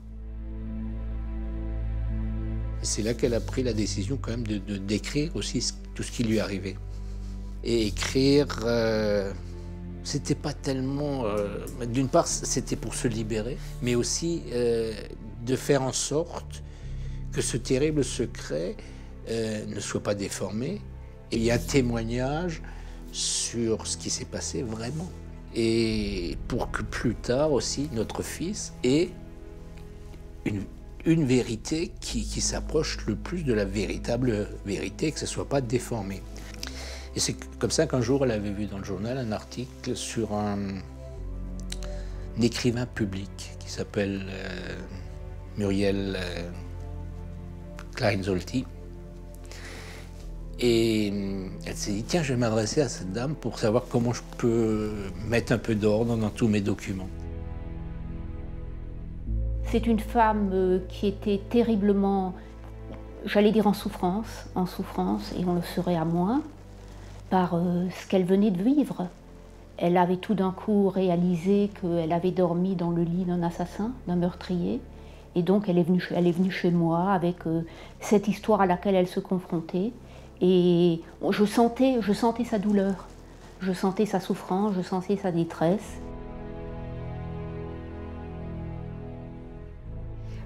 C'est là qu'elle a pris la décision quand même d'écrire aussi tout ce qui lui arrivait. Et écrire, c'était pas tellement... d'une part, c'était pour se libérer, mais aussi de faire en sorte que ce terrible secret ne soit pas déformé. Et il y a un témoignage sur ce qui s'est passé vraiment. Et pour que plus tard aussi, notre fils ait une vérité qui s'approche le plus de la véritable vérité, que ce ne soit pas déformé. Et c'est comme ça qu'un jour, elle avait vu dans le journal un article sur un écrivain public qui s'appelle Muriel Kleinzolti. Et elle s'est dit, tiens, je vais m'adresser à cette dame pour savoir comment je peux mettre un peu d'ordre dans tous mes documents. C'est une femme qui était terriblement, j'allais dire en souffrance, et on le serait à moins, par ce qu'elle venait de vivre. Elle avait tout d'un coup réalisé qu'elle avait dormi dans le lit d'un assassin, d'un meurtrier, et donc elle est venue chez moi avec cette histoire à laquelle elle se confrontait, et je sentais sa douleur, je sentais sa souffrance, je sentais sa détresse.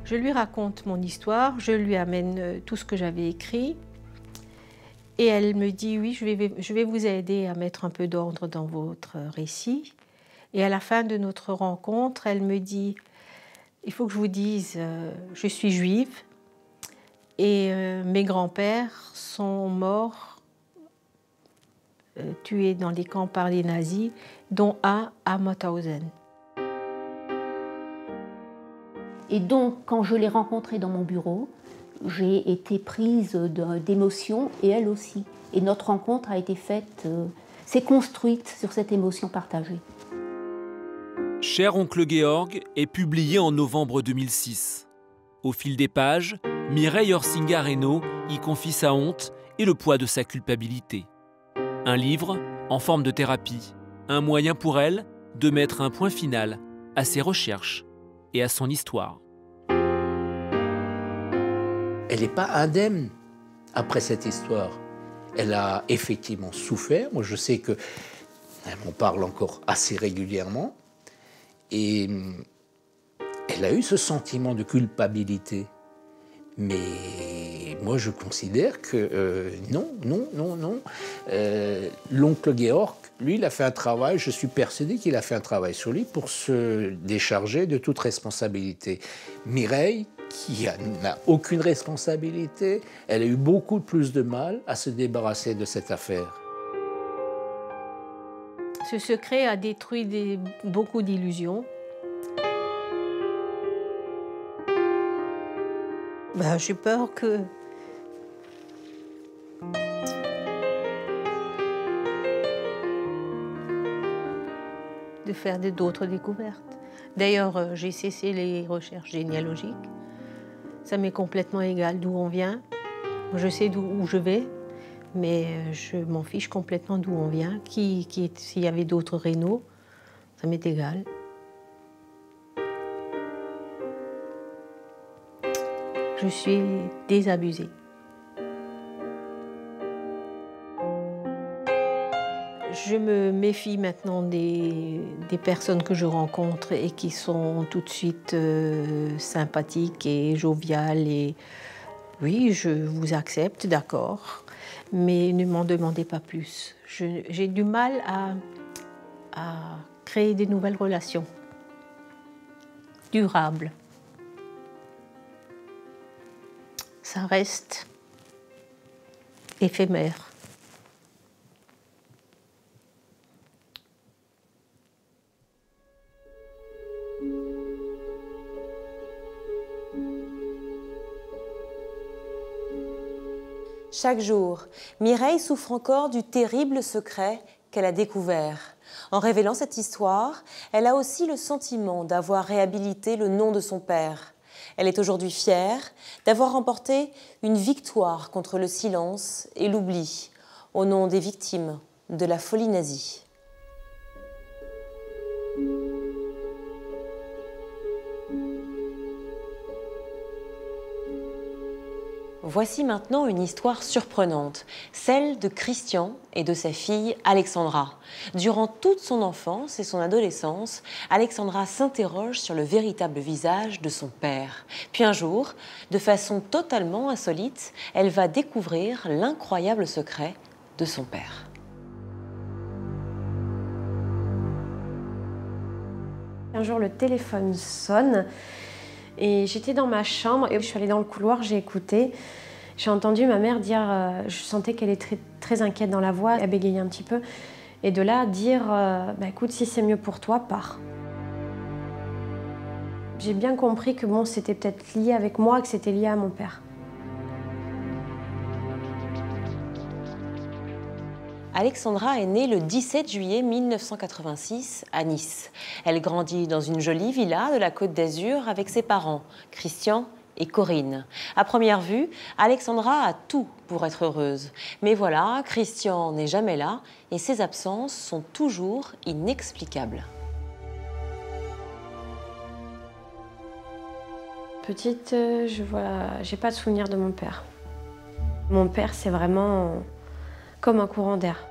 Je lui raconte mon histoire, je lui amène tout ce que j'avais écrit et elle me dit oui, je vais vous aider à mettre un peu d'ordre dans votre récit. Et à la fin de notre rencontre, elle me dit il faut que je vous dise, je suis juive et mes grands-pères sont morts, tués dans les camps par les nazis, dont un à Mauthausen. Et donc, quand je l'ai rencontrée dans mon bureau, j'ai été prise d'émotion, et elle aussi. Et notre rencontre a été faite, s'est construite sur cette émotion partagée. Cher oncle Georg est publié en novembre 2006. Au fil des pages, Mireille Orsinga-Reynaud y confie sa honte et le poids de sa culpabilité. Un livre en forme de thérapie, un moyen pour elle de mettre un point final à ses recherches et à son histoire. Elle n'est pas indemne après cette histoire. Elle a effectivement souffert. Moi, je sais qu'elle m'en parle encore assez régulièrement. Et elle a eu ce sentiment de culpabilité. Mais moi, je considère que non. L'oncle Georg, lui, il a fait un travail, je suis persuadé qu'il a fait un travail sur lui pour se décharger de toute responsabilité. Mireille, qui n'a aucune responsabilité, elle a eu beaucoup plus de mal à se débarrasser de cette affaire. Ce secret a détruit beaucoup d'illusions. J'ai peur que... de faire d'autres découvertes. D'ailleurs, j'ai cessé les recherches généalogiques. Ça m'est complètement égal d'où on vient. Je sais où je vais, mais je m'en fiche complètement d'où on vient. S'il y avait d'autres Reynaud, ça m'est égal. Je suis désabusée. Je me méfie maintenant des personnes que je rencontre et qui sont tout de suite sympathiques et joviales. Et oui, je vous accepte, d'accord, mais ne m'en demandez pas plus. J'ai du mal à créer de nouvelles relations durables. Ça reste éphémère. Chaque jour, Mireille souffre encore du terrible secret qu'elle a découvert. En révélant cette histoire, elle a aussi le sentiment d'avoir réhabilité le nom de son père. Elle est aujourd'hui fière d'avoir remporté une victoire contre le silence et l'oubli, au nom des victimes de la folie nazie. Voici maintenant une histoire surprenante, celle de Christian et de sa fille Alexandra. Durant toute son enfance et son adolescence, Alexandra s'interroge sur le véritable visage de son père. Puis un jour, de façon totalement insolite, elle va découvrir l'incroyable secret de son père. Un jour, le téléphone sonne. Et j'étais dans ma chambre et je suis allée dans le couloir, j'ai écouté. J'ai entendu ma mère dire, je sentais qu'elle est très inquiète dans la voix, elle bégayait un petit peu. Et de là, dire, écoute, si c'est mieux pour toi, pars. J'ai bien compris que bon, c'était peut-être lié avec moi, que c'était lié à mon père. Alexandra est née le 17 juillet 1986 à Nice. Elle grandit dans une jolie villa de la Côte d'Azur avec ses parents, Christian et Corinne. À première vue, Alexandra a tout pour être heureuse. Mais voilà, Christian n'est jamais là et ses absences sont toujours inexplicables. Petite, j'ai pas de souvenir de mon père. Mon père, c'est vraiment comme un courant d'air.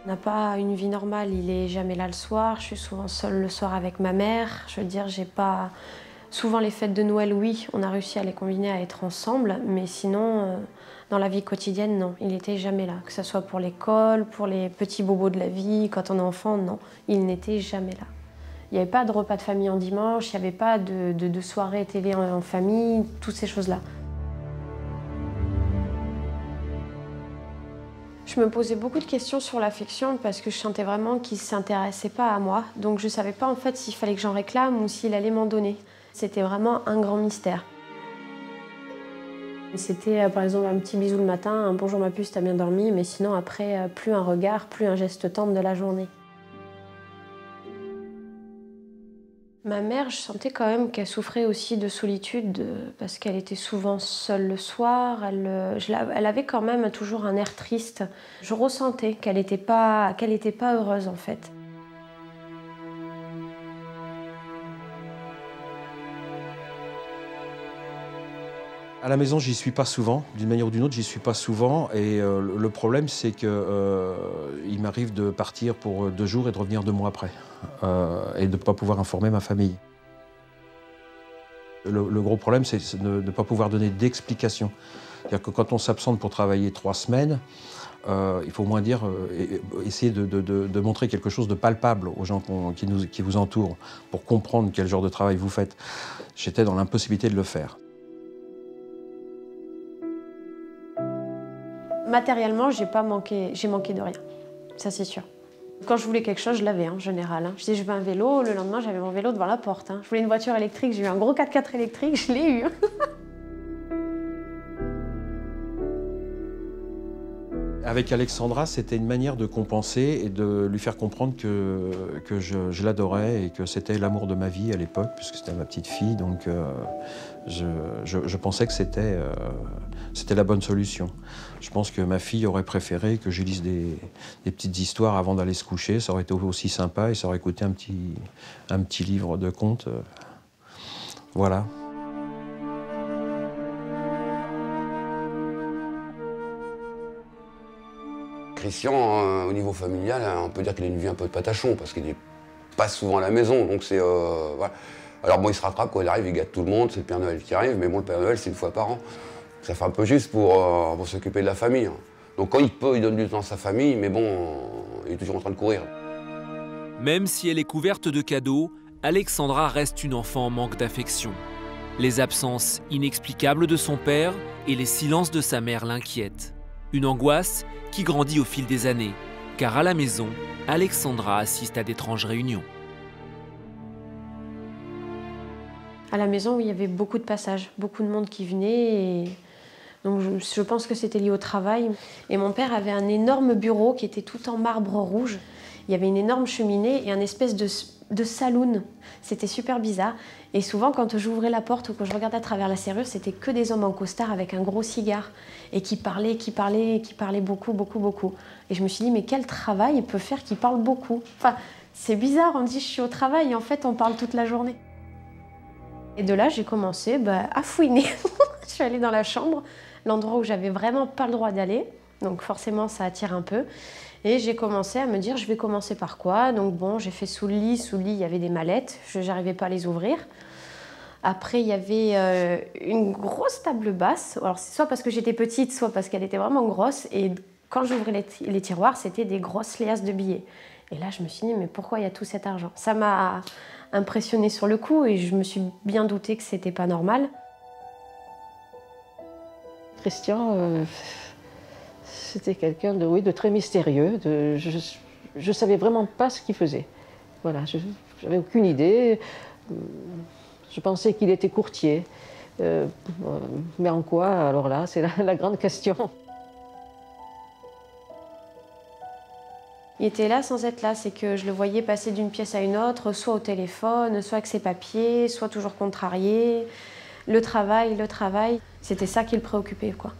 On n'a pas une vie normale, il est jamais là le soir, je suis souvent seule le soir avec ma mère. Je veux dire, j'ai pas... Souvent les fêtes de Noël, oui, on a réussi à les combiner, à être ensemble, mais sinon, dans la vie quotidienne, non, il n'était jamais là. Que ce soit pour l'école, pour les petits bobos de la vie, quand on est enfant, non, il n'était jamais là. Il n'y avait pas de repas de famille en dimanche, il n'y avait pas de soirée télé en famille, toutes ces choses-là. Je me posais beaucoup de questions sur l'affection parce que je sentais vraiment qu'il ne s'intéressait pas à moi. Donc je ne savais pas en fait s'il fallait que j'en réclame ou s'il allait m'en donner. C'était vraiment un grand mystère. C'était par exemple un petit bisou le matin, un bonjour ma puce, t'as bien dormi, mais sinon après, plus un regard, plus un geste tendre de la journée. Ma mère, je sentais quand même qu'elle souffrait aussi de solitude parce qu'elle était souvent seule le soir. Elle avait quand même toujours un air triste. Je ressentais qu'elle n'était pas heureuse en fait. À la maison, j'y suis pas souvent. D'une manière ou d'une autre, j'y suis pas souvent. Et le problème, c'est que il m'arrive de partir pour 2 jours et de revenir 2 mois après. Et de ne pas pouvoir informer ma famille. Le gros problème, c'est de ne pas pouvoir donner d'explication. C'est-à-dire que quand on s'absente pour travailler 3 semaines, il faut au moins essayer de montrer quelque chose de palpable aux gens qui vous entourent pour comprendre quel genre de travail vous faites. J'étais dans l'impossibilité de le faire. Matériellement, j'ai manqué de rien, ça c'est sûr. Quand je voulais quelque chose, je l'avais en général. Je disais je veux un vélo, le lendemain j'avais mon vélo devant la porte. Je voulais une voiture électrique, j'ai eu un gros 4x4 électrique, je l'ai eu. Avec Alexandra, c'était une manière de compenser et de lui faire comprendre que je l'adorais et que c'était l'amour de ma vie à l'époque, puisque c'était ma petite fille, donc je pensais que c'était la bonne solution. Je pense que ma fille aurait préféré que je lise des petites histoires avant d'aller se coucher, ça aurait été aussi sympa et ça aurait coûté un petit livre de contes. Voilà. Christian, au niveau familial, on peut dire qu'il a une vie un peu de patachon, parce qu'il n'est pas souvent à la maison, donc c'est... voilà. Alors bon, il se rattrape, quand il arrive, il gâte tout le monde, c'est le Père Noël qui arrive, mais bon, le Père Noël, c'est 1 fois par an. Ça fait un peu juste pour s'occuper de la famille. Donc quand il peut, il donne du temps à sa famille, mais bon, il est toujours en train de courir. Même si elle est couverte de cadeaux, Alexandra reste une enfant en manque d'affection. Les absences inexplicables de son père et les silences de sa mère l'inquiètent. Une angoisse qui grandit au fil des années, car à la maison, Alexandra assiste à d'étranges réunions. À la maison, il y avait beaucoup de passages, beaucoup de monde qui venait. Et... donc je pense que c'était lié au travail. Et mon père avait un énorme bureau qui était tout en marbre rouge. Il y avait une énorme cheminée et un espèce de saloon. C'était super bizarre. Et souvent, quand j'ouvrais la porte ou que je regardais à travers la serrure, c'était que des hommes en costard avec un gros cigare et qui parlaient beaucoup, beaucoup, beaucoup. Et je me suis dit, mais quel travail il peut faire qu'il parle beaucoup? Enfin, c'est bizarre, on dit je suis au travail et en fait on parle toute la journée. Et de là, j'ai commencé à fouiner. Je suis allée dans la chambre, l'endroit où j'avais vraiment pas le droit d'aller. Donc forcément, ça attire un peu. Et j'ai commencé à me dire, je vais commencer par quoi? Donc bon, j'ai fait sous le lit. Sous le lit, il y avait des mallettes. Je n'arrivais pas à les ouvrir. Après, il y avait une grosse table basse. Alors, c'est soit parce que j'étais petite, soit parce qu'elle était vraiment grosse. Et quand j'ouvrais les tiroirs, c'était des grosses liasses de billets. Et là, je me suis dit, mais pourquoi il y a tout cet argent? Ça m'a impressionnée sur le coup et je me suis bien doutée que c'était pas normal. Christian, c'était quelqu'un de très mystérieux. Je savais vraiment pas ce qu'il faisait. Voilà, je n'avais aucune idée. Je pensais qu'il était courtier. Mais en quoi? Alors là, c'est la grande question. Il était là sans être là, c'est que je le voyais passer d'une pièce à une autre, soit au téléphone, soit avec ses papiers, soit toujours contrarié. Le travail, c'était ça qui le préoccupait, quoi.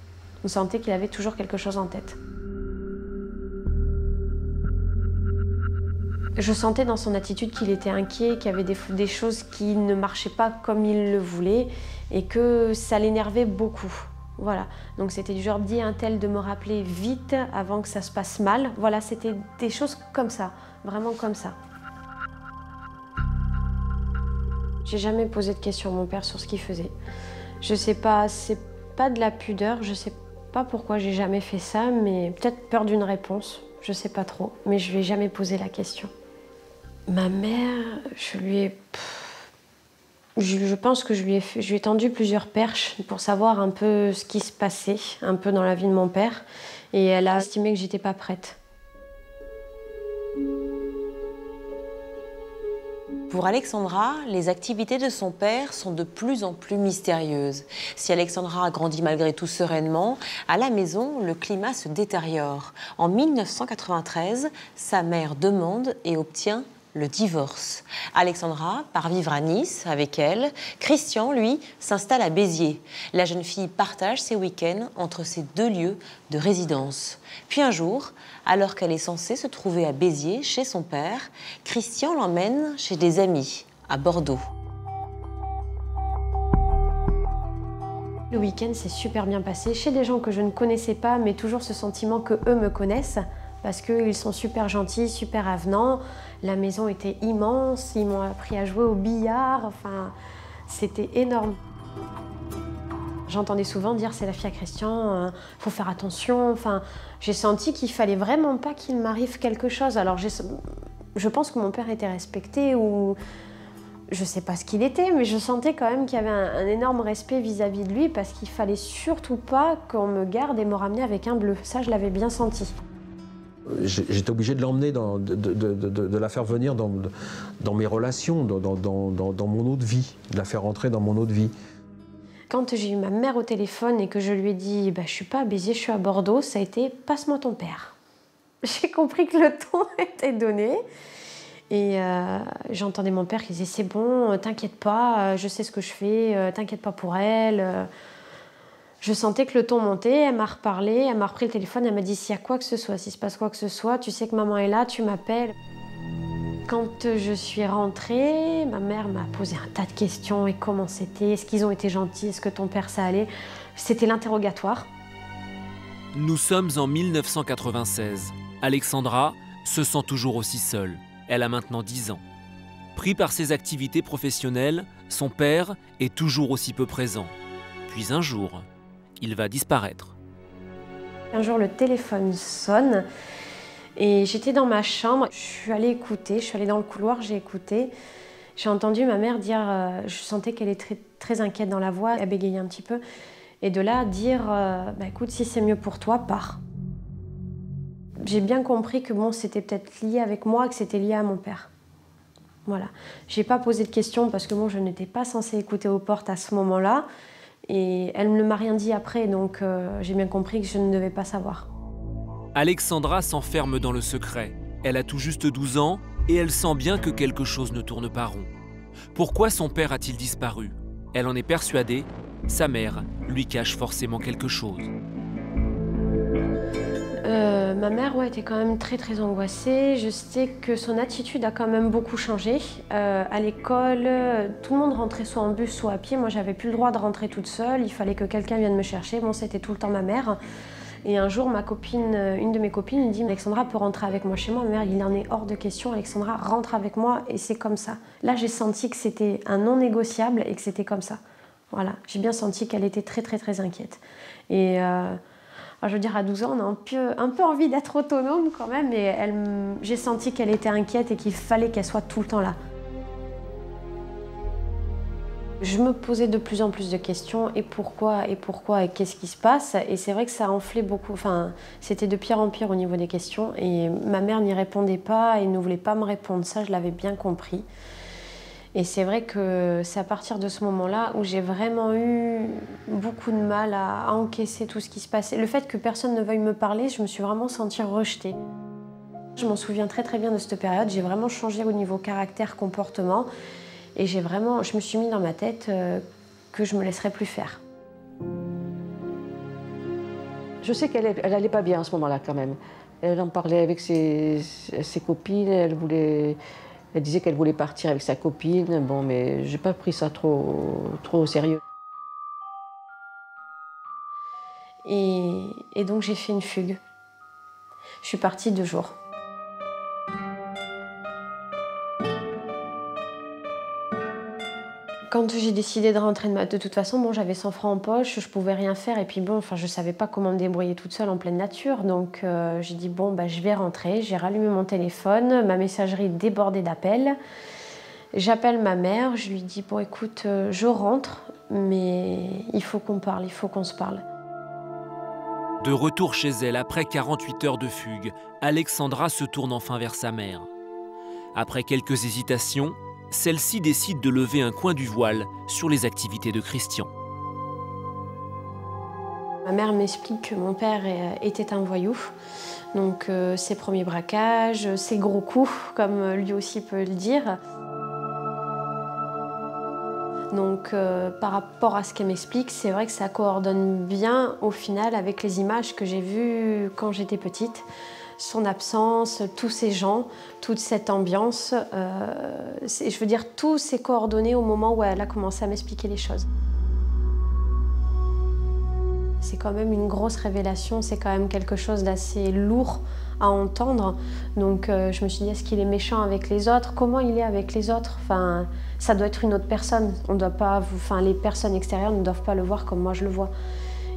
On sentait qu'il avait toujours quelque chose en tête. Je sentais dans son attitude qu'il était inquiet, qu'il y avait des choses qui ne marchaient pas comme il le voulait et que ça l'énervait beaucoup. Voilà, donc c'était du genre, dis à un tel de me rappeler vite avant que ça se passe mal. Voilà, c'était des choses comme ça, vraiment comme ça. J'ai jamais posé de questions à mon père sur ce qu'il faisait. Je sais pas, c'est pas de la pudeur, je sais pas pourquoi j'ai jamais fait ça, mais peut-être peur d'une réponse, je sais pas trop, mais je lui ai jamais posé la question. Ma mère, je pense que je lui ai tendu plusieurs perches pour savoir un peu ce qui se passait, un peu dans la vie de mon père, et elle a estimé que j'étais pas prête. Pour Alexandra, les activités de son père sont de plus en plus mystérieuses. Si Alexandra grandit malgré tout sereinement, à la maison, le climat se détériore. En 1993, sa mère demande et obtient le divorce. Alexandra part vivre à Nice avec elle. Christian, lui, s'installe à Béziers. La jeune fille partage ses week-ends entre ces deux lieux de résidence. Puis un jour, alors qu'elle est censée se trouver à Béziers, chez son père, Christian l'emmène chez des amis, à Bordeaux. Le week-end s'est super bien passé, chez des gens que je ne connaissais pas, mais toujours ce sentiment qu'eux me connaissent, parce qu'ils sont super gentils, super avenants. La maison était immense, ils m'ont appris à jouer au billard, enfin, c'était énorme. J'entendais souvent dire c'est la fille à Christian, faut faire attention. Enfin, j'ai senti qu'il fallait vraiment pas qu'il m'arrive quelque chose. Alors je pense que mon père était respecté ou je sais pas ce qu'il était, mais je sentais quand même qu'il y avait un énorme respect vis-à-vis de lui parce qu'il fallait surtout pas qu'on me garde et me ramener avec un bleu. Ça, je l'avais bien senti. J'étais obligé de l'emmener, de la faire venir dans mes relations, dans mon autre vie, de la faire entrer dans mon autre vie. Quand j'ai eu ma mère au téléphone et que je lui ai dit je suis pas à Béziers, je suis à Bordeaux, ça a été « passe-moi ton père ». J'ai compris que le ton était donné et j'entendais mon père qui disait « c'est bon, t'inquiète pas, je sais ce que je fais, t'inquiète pas pour elle ». Je sentais que le ton montait, elle m'a reparlé, elle m'a repris le téléphone, elle m'a dit s'il y a quoi que ce soit, s'il se passe quoi que ce soit, tu sais que maman est là, tu m'appelles. Quand je suis rentrée, ma mère m'a posé un tas de questions et comment c'était, est-ce qu'ils ont été gentils, est-ce que ton père ça allait. C'était l'interrogatoire. Nous sommes en 1996. Alexandra se sent toujours aussi seule. Elle a maintenant 10 ans. Pris par ses activités professionnelles, son père est toujours aussi peu présent. Puis un jour, il va disparaître. Un jour, le téléphone sonne et j'étais dans ma chambre. Je suis allée écouter, je suis allée dans le couloir, j'ai écouté. J'ai entendu ma mère dire, je sentais qu'elle était très inquiète dans la voix, elle bégayait un petit peu. Et de là, dire, écoute, si c'est mieux pour toi, pars. J'ai bien compris que bon, c'était peut-être lié avec moi, que c'était lié à mon père. Voilà. J'ai pas posé de questions parce que bon, je n'étais pas censée écouter aux portes à ce moment-là. Et elle ne m'a rien dit après, donc j'ai bien compris que je ne devais pas savoir. Alexandra s'enferme dans le secret. Elle a tout juste 12 ans et elle sent bien que quelque chose ne tourne pas rond. Pourquoi son père a-t-il disparu? Elle en est persuadée, sa mère lui cache forcément quelque chose. Ma mère était quand même très angoissée. Je sais que son attitude a quand même beaucoup changé. À l'école, tout le monde rentrait soit en bus, soit à pied. Moi, j'avais plus le droit de rentrer toute seule. Il fallait que quelqu'un vienne me chercher. Bon, c'était tout le temps ma mère. Et un jour, une de mes copines me dit « Alexandra peut rentrer avec moi chez moi ». Ma mère, il en est hors de question. Alexandra, rentre avec moi et c'est comme ça. Là, j'ai senti que c'était un non négociable et que c'était comme ça. Voilà, j'ai bien senti qu'elle était très inquiète. Et je veux dire, à 12 ans, on a un peu envie d'être autonome quand même, et j'ai senti qu'elle était inquiète et qu'il fallait qu'elle soit tout le temps là. Je me posais de plus en plus de questions, et pourquoi, et qu'est-ce qui se passe? Et c'est vrai que ça enflait beaucoup, enfin, c'était de pire en pire au niveau des questions, et ma mère n'y répondait pas et ne voulait pas me répondre, ça je l'avais bien compris. Et c'est vrai que c'est à partir de ce moment-là où j'ai vraiment eu beaucoup de mal à encaisser tout ce qui se passait. Le fait que personne ne veuille me parler, je me suis vraiment sentie rejetée. Je m'en souviens très bien de cette période. J'ai vraiment changé au niveau caractère, comportement. Et je me suis mis dans ma tête que je ne me laisserais plus faire. Je sais qu'elle n'allait pas bien à ce moment-là quand même. Elle en parlait avec ses copines, elle disait qu'elle voulait partir avec sa copine, bon, mais j'ai pas pris ça trop au sérieux. Et donc j'ai fait une fugue. Je suis partie 2 jours. Quand j'ai décidé de rentrer de toute façon, bon, j'avais 100 francs en poche, je pouvais rien faire et puis bon, enfin, je savais pas comment me débrouiller toute seule en pleine nature, donc j'ai dit bon, bah, je vais rentrer. J'ai rallumé mon téléphone, ma messagerie débordait d'appels. J'appelle ma mère, je lui dis bon, écoute, je rentre, mais il faut qu'on parle, il faut qu'on se parle. De retour chez elle après 48 heures de fugue, Alexandra se tourne enfin vers sa mère. Après quelques hésitations, celle-ci décide de lever un coin du voile sur les activités de Christian. Ma mère m'explique que mon père était un voyou, donc ses premiers braquages, ses gros coups, comme lui aussi peut le dire. Donc par rapport à ce qu'elle m'explique, c'est vrai que ça coordonne bien au final avec les images que j'ai vues quand j'étais petite. Son absence, tous ces gens, toute cette ambiance, je veux dire, tout s'est coordonné au moment où elle a commencé à m'expliquer les choses. C'est quand même une grosse révélation, c'est quand même quelque chose d'assez lourd à entendre. Donc je me suis dit, est-ce qu'il est méchant avec les autres? Comment il est avec les autres? Enfin, ça doit être une autre personne. On doit pas, enfin, les personnes extérieures ne doivent pas le voir comme moi je le vois.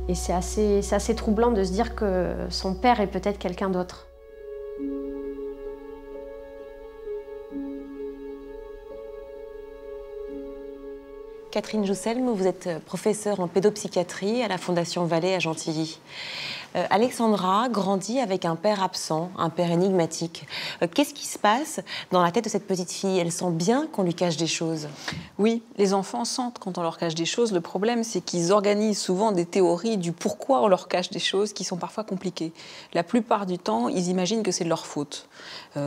Et c'est assez troublant de se dire que son père est peut-être quelqu'un d'autre. Catherine Jousselme, vous êtes professeure en pédopsychiatrie à la Fondation Vallée à Gentilly. Alexandra grandit avec un père absent, un père énigmatique. Qu'est-ce qui se passe dans la tête de cette petite fille? Elle sent bien qu'on lui cache des choses. Oui, les enfants sentent quand on leur cache des choses. Le problème, c'est qu'ils organisent souvent des théories du pourquoi on leur cache des choses qui sont parfois compliquées. La plupart du temps, ils imaginent que c'est de leur faute.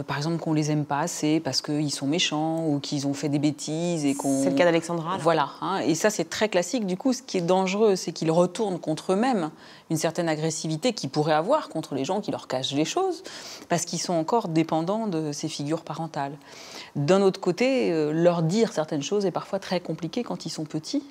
Par exemple, qu'on les aime pas assez parce qu'ils sont méchants ou qu'ils ont fait des bêtises. C'est le cas d'Alexandra. Voilà. Hein, et ça, c'est très classique. Du coup, ce qui est dangereux, c'est qu'ils retournent contre eux-mêmes une certaine agressivité qu'ils pourraient avoir contre les gens qui leur cachent les choses, parce qu'ils sont encore dépendants de ces figures parentales. D'un autre côté, leur dire certaines choses est parfois très compliqué quand ils sont petits.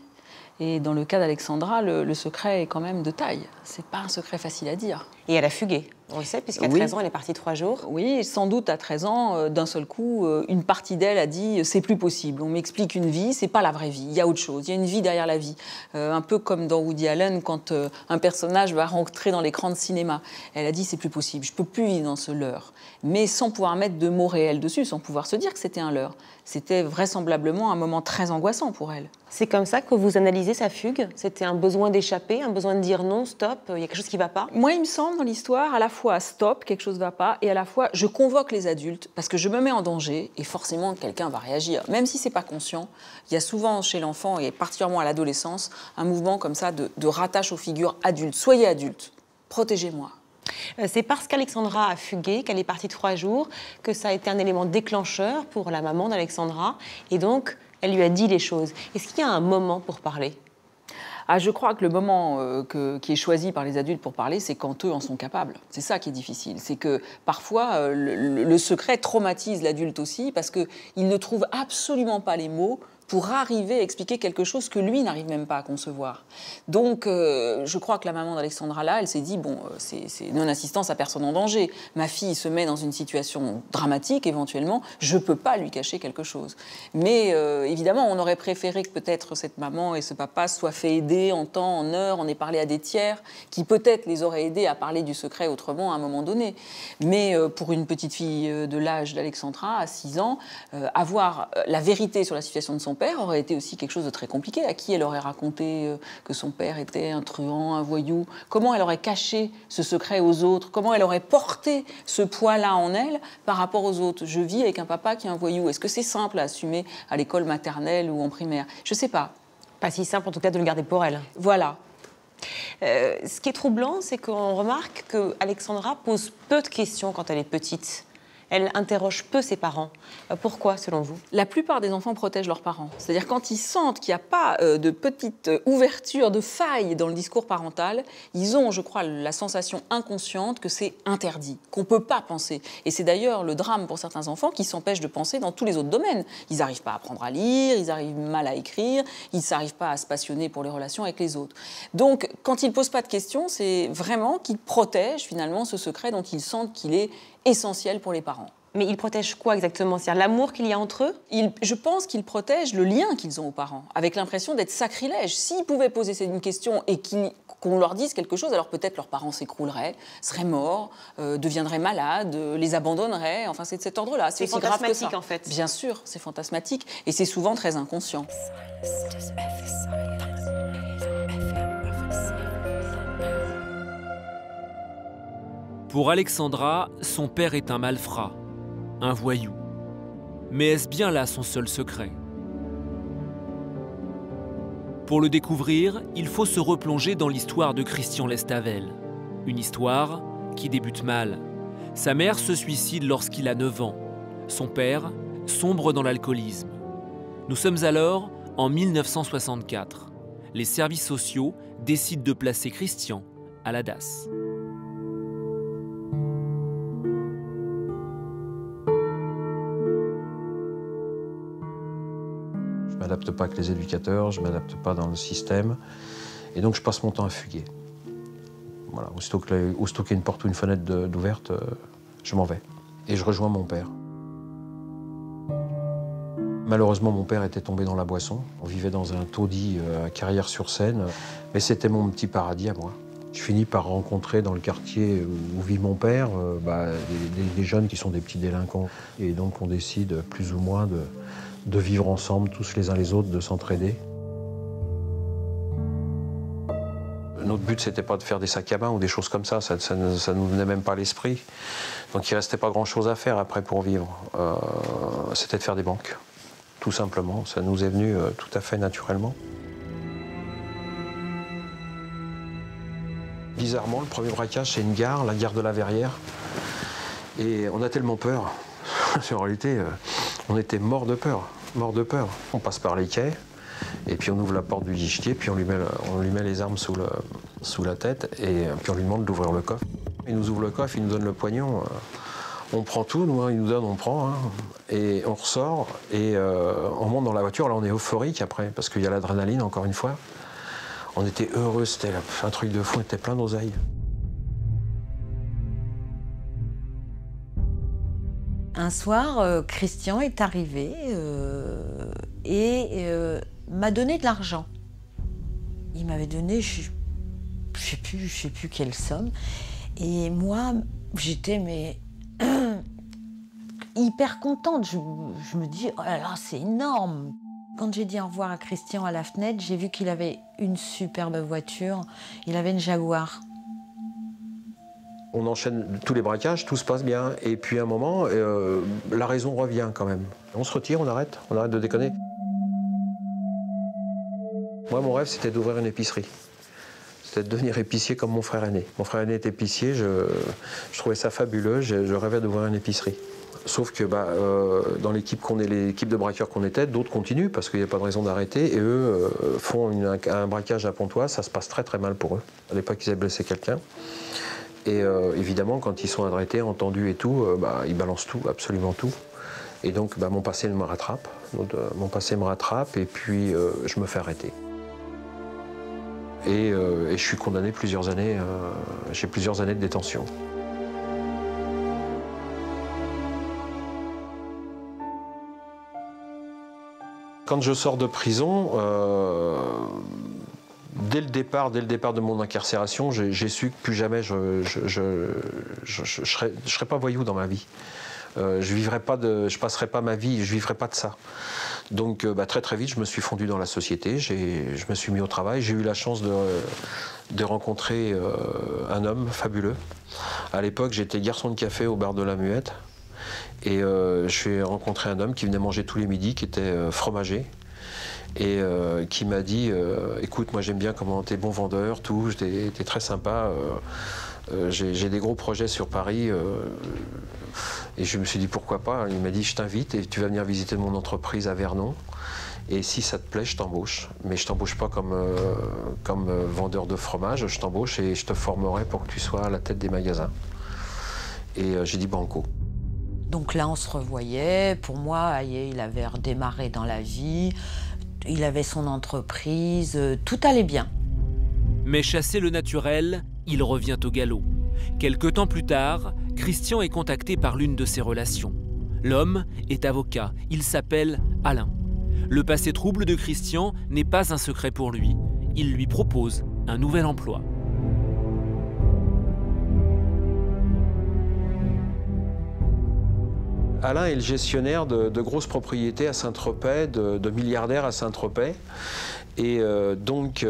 Et dans le cas d'Alexandra, le secret est quand même de taille. C'est pas un secret facile à dire. Et elle a fugué, on le sait, puisqu'à 13 ans, elle est partie 3 jours. Oui, sans doute à 13 ans, d'un seul coup, une partie d'elle a dit « c'est plus possible, on m'explique une vie, c'est pas la vraie vie, il y a autre chose, il y a une vie derrière la vie ». Un peu comme dans Woody Allen, quand un personnage va rentrer dans l'écran de cinéma. Elle a dit « c'est plus possible, je peux plus vivre dans ce leurre ». Mais sans pouvoir mettre de mots réels dessus, sans pouvoir se dire que c'était un leurre. C'était vraisemblablement un moment très angoissant pour elle. C'est comme ça que vous analysez sa fugue? C'était un besoin d'échapper, un besoin de dire non, stop, il y a quelque chose qui ne va pas? Moi, il me semble dans l'histoire, à la fois stop, quelque chose ne va pas, et à la fois je convoque les adultes parce que je me mets en danger et forcément quelqu'un va réagir. Même si ce n'est pas conscient, il y a souvent chez l'enfant et particulièrement à l'adolescence un mouvement comme ça de rattache aux figures adultes. Soyez adultes, protégez-moi. C'est parce qu'Alexandra a fugué, qu'elle est partie 3 jours, que ça a été un élément déclencheur pour la maman d'Alexandra. Et donc, elle lui a dit les choses. Est-ce qu'il y a un moment pour parler? Ah, je crois que le moment qui est choisi par les adultes pour parler, c'est quand eux en sont capables. C'est ça qui est difficile. C'est que parfois, le secret traumatise l'adulte aussi parce qu'il ne trouve absolument pas les mots pour arriver à expliquer quelque chose que lui n'arrive même pas à concevoir. Donc, je crois que la maman d'Alexandra, là, elle s'est dit, bon, c'est non-assistance à personne en danger. Ma fille se met dans une situation dramatique, éventuellement, je ne peux pas lui cacher quelque chose. Mais évidemment, on aurait préféré que peut-être cette maman et ce papa soient fait aider en temps, en heure, on ait parlé à des tiers, qui peut-être les auraient aidés à parler du secret autrement à un moment donné. Mais pour une petite fille de l'âge d'Alexandra, à 6 ans, avoir la vérité sur la situation de son père aurait été aussi quelque chose de très compliqué. À qui elle aurait raconté que son père était un truand, un voyou? Comment elle aurait caché ce secret aux autres? Comment elle aurait porté ce poids-là en elle par rapport aux autres? Je vis avec un papa qui est un voyou. Est-ce que c'est simple à assumer à l'école maternelle ou en primaire? Je ne sais pas. Pas si simple en tout cas de le garder pour elle. Voilà. Ce qui est troublant, c'est qu'on remarque qu'Alexandra pose peu de questions quand elle est petite. Elle interroge peu ses parents. Pourquoi, selon vous? La plupart des enfants protègent leurs parents. C'est-à-dire quand ils sentent qu'il n'y a pas de petite ouverture, de faille dans le discours parental, ils ont, je crois, la sensation inconsciente que c'est interdit, qu'on ne peut pas penser. Et c'est d'ailleurs le drame pour certains enfants qui s'empêchent de penser dans tous les autres domaines. Ils n'arrivent pas à apprendre à lire, ils arrivent mal à écrire, ils n'arrivent pas à se passionner pour les relations avec les autres. Donc, quand ils ne posent pas de questions, c'est vraiment qu'ils protègent finalement ce secret dont ils sentent qu'il est essentiel pour les parents. Mais ils protègent quoi exactement? C'est-à-dire l'amour qu'il y a entre eux? Je pense qu'ils protègent le lien qu'ils ont aux parents, avec l'impression d'être sacrilège. S'ils pouvaient poser une question et qu'on leur dise quelque chose, alors peut-être leurs parents s'écrouleraient, seraient morts, deviendraient malades, les abandonneraient. Enfin, c'est de cet ordre-là. C'est aussi grave que ça. en fait. Bien sûr, c'est fantasmatique et c'est souvent très inconscient. Pour Alexandra, son père est un malfrat, un voyou. Mais est-ce bien là son seul secret? Pour le découvrir, il faut se replonger dans l'histoire de Christian Lestavel. Une histoire qui débute mal. Sa mère se suicide lorsqu'il a 9 ans. Son père sombre dans l'alcoolisme. Nous sommes alors en 1964. Les services sociaux décident de placer Christian à la DAS. Je ne m'adapte pas avec les éducateurs, je ne m'adapte pas dans le système. Et donc je passe mon temps à fuguer. Voilà, aussitôt qu'il y a une porte ou une fenêtre d'ouverte, je m'en vais. Et je rejoins mon père. Malheureusement, mon père était tombé dans la boisson. On vivait dans un taudis à Carrières-sur-Seine. Mais c'était mon petit paradis à moi. Je finis par rencontrer dans le quartier où vit mon père des jeunes qui sont des petits délinquants. Et donc on décide plus ou moins de vivre ensemble, tous les uns les autres, de s'entraider. Notre but, c'était pas de faire des sacs à main ou des choses comme ça ne nous venait même pas à l'esprit. Donc il restait pas grand-chose à faire après pour vivre. C'était de faire des banques, tout simplement. Ça nous est venu tout à fait naturellement. Bizarrement, le premier braquage, c'est une gare, la gare de la Verrière. Et on a tellement peur. En réalité, on était morts de peur. On passe par les quais, et puis on ouvre la porte du guichetier, puis on lui met les armes sous la tête, et puis on lui demande d'ouvrir le coffre. Il nous ouvre le coffre, il nous donne le pognon. On prend tout, nous, hein, il nous donne, on prend, hein, et on ressort, et on monte dans la voiture. Là, on est euphorique après, parce qu'il y a l'adrénaline, encore une fois. On était heureux, c'était un truc de fou, on était plein d'oseille. Un soir, Christian est arrivé et m'a donné de l'argent. Il m'avait donné, je sais plus quelle somme. Et moi, j'étais hyper contente. Je me dis, oh là là, c'est énorme. Quand j'ai dit au revoir à Christian à la fenêtre, j'ai vu qu'il avait une superbe voiture. Il avait une Jaguar. On enchaîne tous les braquages, tout se passe bien. Et puis à un moment, la raison revient quand même. On se retire, on arrête de déconner. Moi, mon rêve, c'était d'ouvrir une épicerie. C'était de devenir épicier comme mon frère aîné. Mon frère aîné est épicier, je trouvais ça fabuleux, je rêvais d'ouvrir une épicerie. Sauf que dans l'équipe l'équipe de braqueurs qu'on était, d'autres continuent parce qu'il n'y a pas de raison d'arrêter. Et eux font un braquage à Pontoise, ça se passe très très mal pour eux. À l'époque, ils avaient blessé quelqu'un. Et évidemment, quand ils sont arrêtés, entendus et tout, ils balancent tout, absolument tout. Et donc, mon passé me rattrape. Et puis je me fais arrêter. Et je suis condamné plusieurs années. J'ai plusieurs années de détention. Quand je sors de prison, dès le départ de mon incarcération, j'ai su que plus jamais je serais pas voyou dans ma vie. Je passerai pas ma vie, je vivrai pas de ça. Donc très très vite, je me suis fondu dans la société, je me suis mis au travail. J'ai eu la chance de rencontrer un homme fabuleux. À l'époque, j'étais garçon de café au bar de la Muette. Et j'ai rencontré un homme qui venait manger tous les midis, qui était fromager, et qui m'a dit écoute, moi j'aime bien comment t'es bon vendeur, tout, t'es très sympa, j'ai des gros projets sur Paris, et je me suis dit pourquoi pas. Il m'a dit je t'invite et tu vas venir visiter mon entreprise à Vernon, et si ça te plaît, je t'embauche. Mais je t'embauche pas comme vendeur de fromage, je t'embauche et je te formerai pour que tu sois à la tête des magasins. Et j'ai dit banco. Donc là, on se revoyait. Pour moi, il avait redémarré dans la vie, il avait son entreprise, tout allait bien. Mais chassé le naturel, il revient au galop. Quelque temps plus tard, Christian est contacté par l'une de ses relations. L'homme est avocat, il s'appelle Alain. Le passé trouble de Christian n'est pas un secret pour lui. Il lui propose un nouvel emploi. Alain est le gestionnaire de grosses propriétés à Saint-Tropez, de milliardaires à Saint-Tropez. Et donc,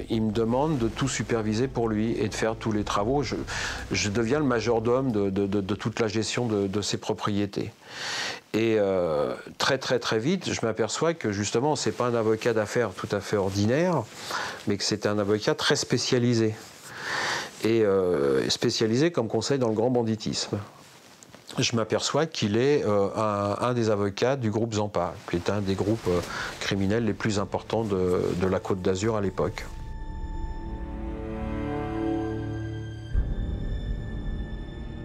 il me demande de tout superviser pour lui et de faire tous les travaux. Je deviens le majordome de toute la gestion de ces propriétés. Et très très très vite, je m'aperçois que justement, ce n'est pas un avocat d'affaires tout à fait ordinaire, mais que c'est un avocat très spécialisé. Et spécialisé comme conseil dans le grand banditisme. Je m'aperçois qu'il est un des avocats du groupe Zampa, qui est un des groupes criminels les plus importants de la Côte d'Azur à l'époque.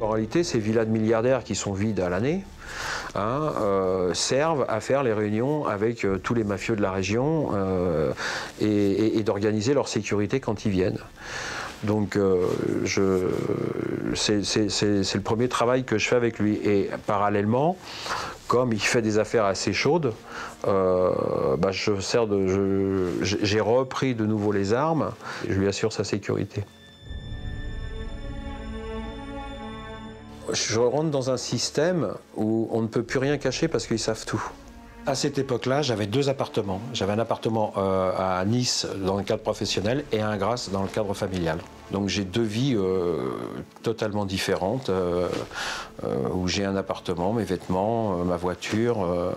En réalité, ces villas de milliardaires qui sont vides à l'année servent à faire les réunions avec tous les mafieux de la région et d'organiser leur sécurité quand ils viennent. Donc c'est le premier travail que je fais avec lui. Et parallèlement, comme il fait des affaires assez chaudes, j'ai repris de nouveau les armes et je lui assure sa sécurité. Je rentre dans un système où on ne peut plus rien cacher parce qu'ils savent tout. À cette époque-là, j'avais 2 appartements. J'avais un appartement à Nice dans le cadre professionnel et à Ingrasse dans le cadre familial. Donc j'ai 2 vies totalement différentes, où j'ai un appartement, mes vêtements, ma voiture,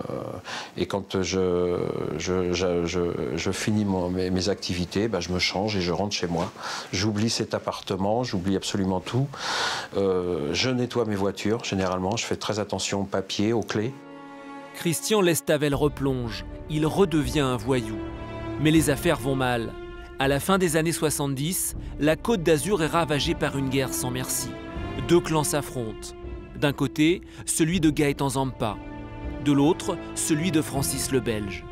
et quand je finis mes activités, je me change et je rentre chez moi. J'oublie cet appartement, j'oublie absolument tout. Je nettoie mes voitures, généralement, je fais très attention aux papiers, aux clés. Christian Lestavel replonge, il redevient un voyou. Mais les affaires vont mal. À la fin des années 70, la Côte d'Azur est ravagée par une guerre sans merci. 2 clans s'affrontent. D'un côté, celui de Gaëtan Zampa. De l'autre, celui de Francis le Belge.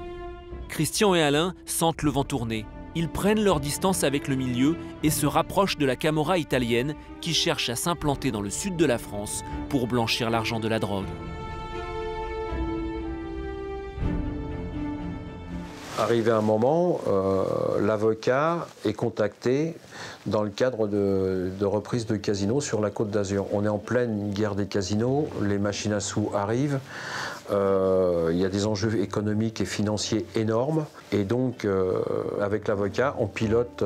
Christian et Alain sentent le vent tourner. Ils prennent leur distance avec le milieu et se rapprochent de la Camorra italienne qui cherche à s'implanter dans le sud de la France pour blanchir l'argent de la drogue. Arrivé un moment, l'avocat est contacté dans le cadre de reprise de casinos sur la Côte d'Azur. On est en pleine guerre des casinos, les machines à sous arrivent, il y a des enjeux économiques et financiers énormes. Et donc, avec l'avocat, on pilote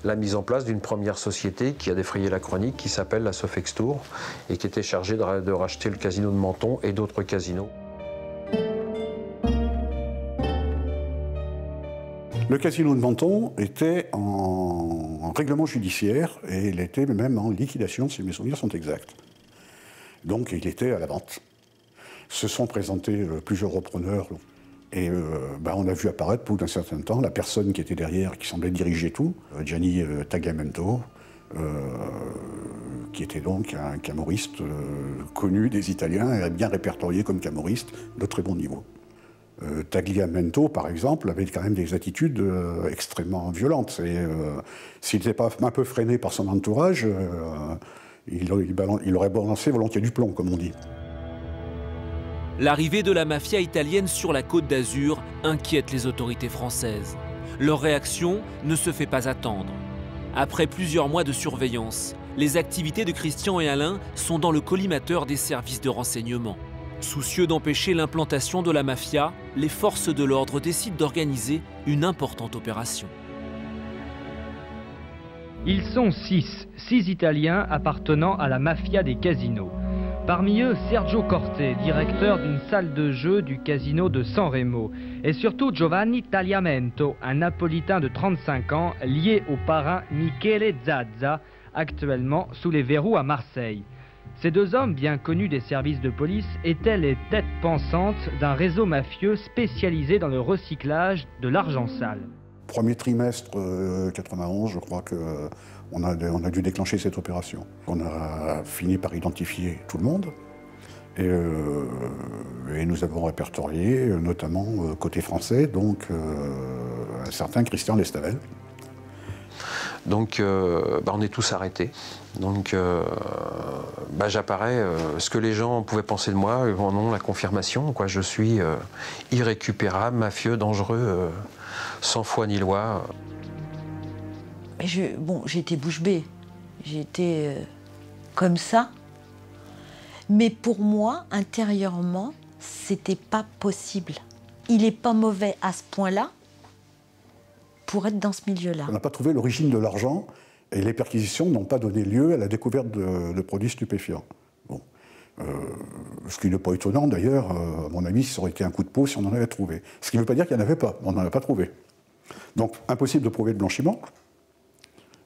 la mise en place d'une première société qui a défrayé la chronique, qui s'appelle la Sofextour, et qui était chargée de racheter le casino de Menton et d'autres casinos. Le casino de Menton était en règlement judiciaire et il était même en liquidation, si mes souvenirs sont exacts. Donc il était à la vente. se sont présentés plusieurs repreneurs. Et on a vu apparaître, au bout d'un certain temps, la personne qui était derrière, qui semblait diriger tout, Gianni Tagliamento, qui était donc un camorriste connu des Italiens et bien répertorié comme camorriste de très bon niveau. Tagliamento, par exemple, avait quand même des attitudes extrêmement violentes. S'il n'était pas un peu freiné par son entourage, il aurait balancé volontiers du plomb, comme on dit. L'arrivée de la mafia italienne sur la Côte d'Azur inquiète les autorités françaises. Leur réaction ne se fait pas attendre. Après plusieurs mois de surveillance, les activités de Christian et Alain sont dans le collimateur des services de renseignement. Soucieux d'empêcher l'implantation de la mafia, les forces de l'ordre décident d'organiser une importante opération. Ils sont 6 Italiens appartenant à la mafia des casinos. Parmi eux, Sergio Corte, directeur d'une salle de jeu du casino de San Remo, et surtout Giovanni Tagliamento, un Napolitain de 35 ans lié au parrain Michele Zazza, actuellement sous les verrous à Marseille. Ces deux hommes, bien connus des services de police, étaient les têtes pensantes d'un réseau mafieux spécialisé dans le recyclage de l'argent sale. Premier trimestre 91, je crois qu'on a dû déclencher cette opération. On a fini par identifier tout le monde et nous avons répertorié, notamment côté français, donc un certain Christian Lestavel. Donc on est tous arrêtés. Donc j'apparais, ce que les gens pouvaient penser de moi, en ont la confirmation. Je suis irrécupérable, mafieux, dangereux, sans foi ni loi. J'étais bouche bée. J'étais comme ça. Mais pour moi, intérieurement, c'était pas possible. Il n'est pas mauvais à ce point-là pour être dans ce milieu-là. On n'a pas trouvé l'origine de l'argent et les perquisitions n'ont pas donné lieu à la découverte de produits stupéfiants. Bon. Ce qui n'est pas étonnant d'ailleurs, à mon avis, ça aurait été un coup de peau si on en avait trouvé. Ce qui ne veut pas dire qu'il n'y en avait pas, on n'en a pas trouvé. Donc impossible de prouver le blanchiment,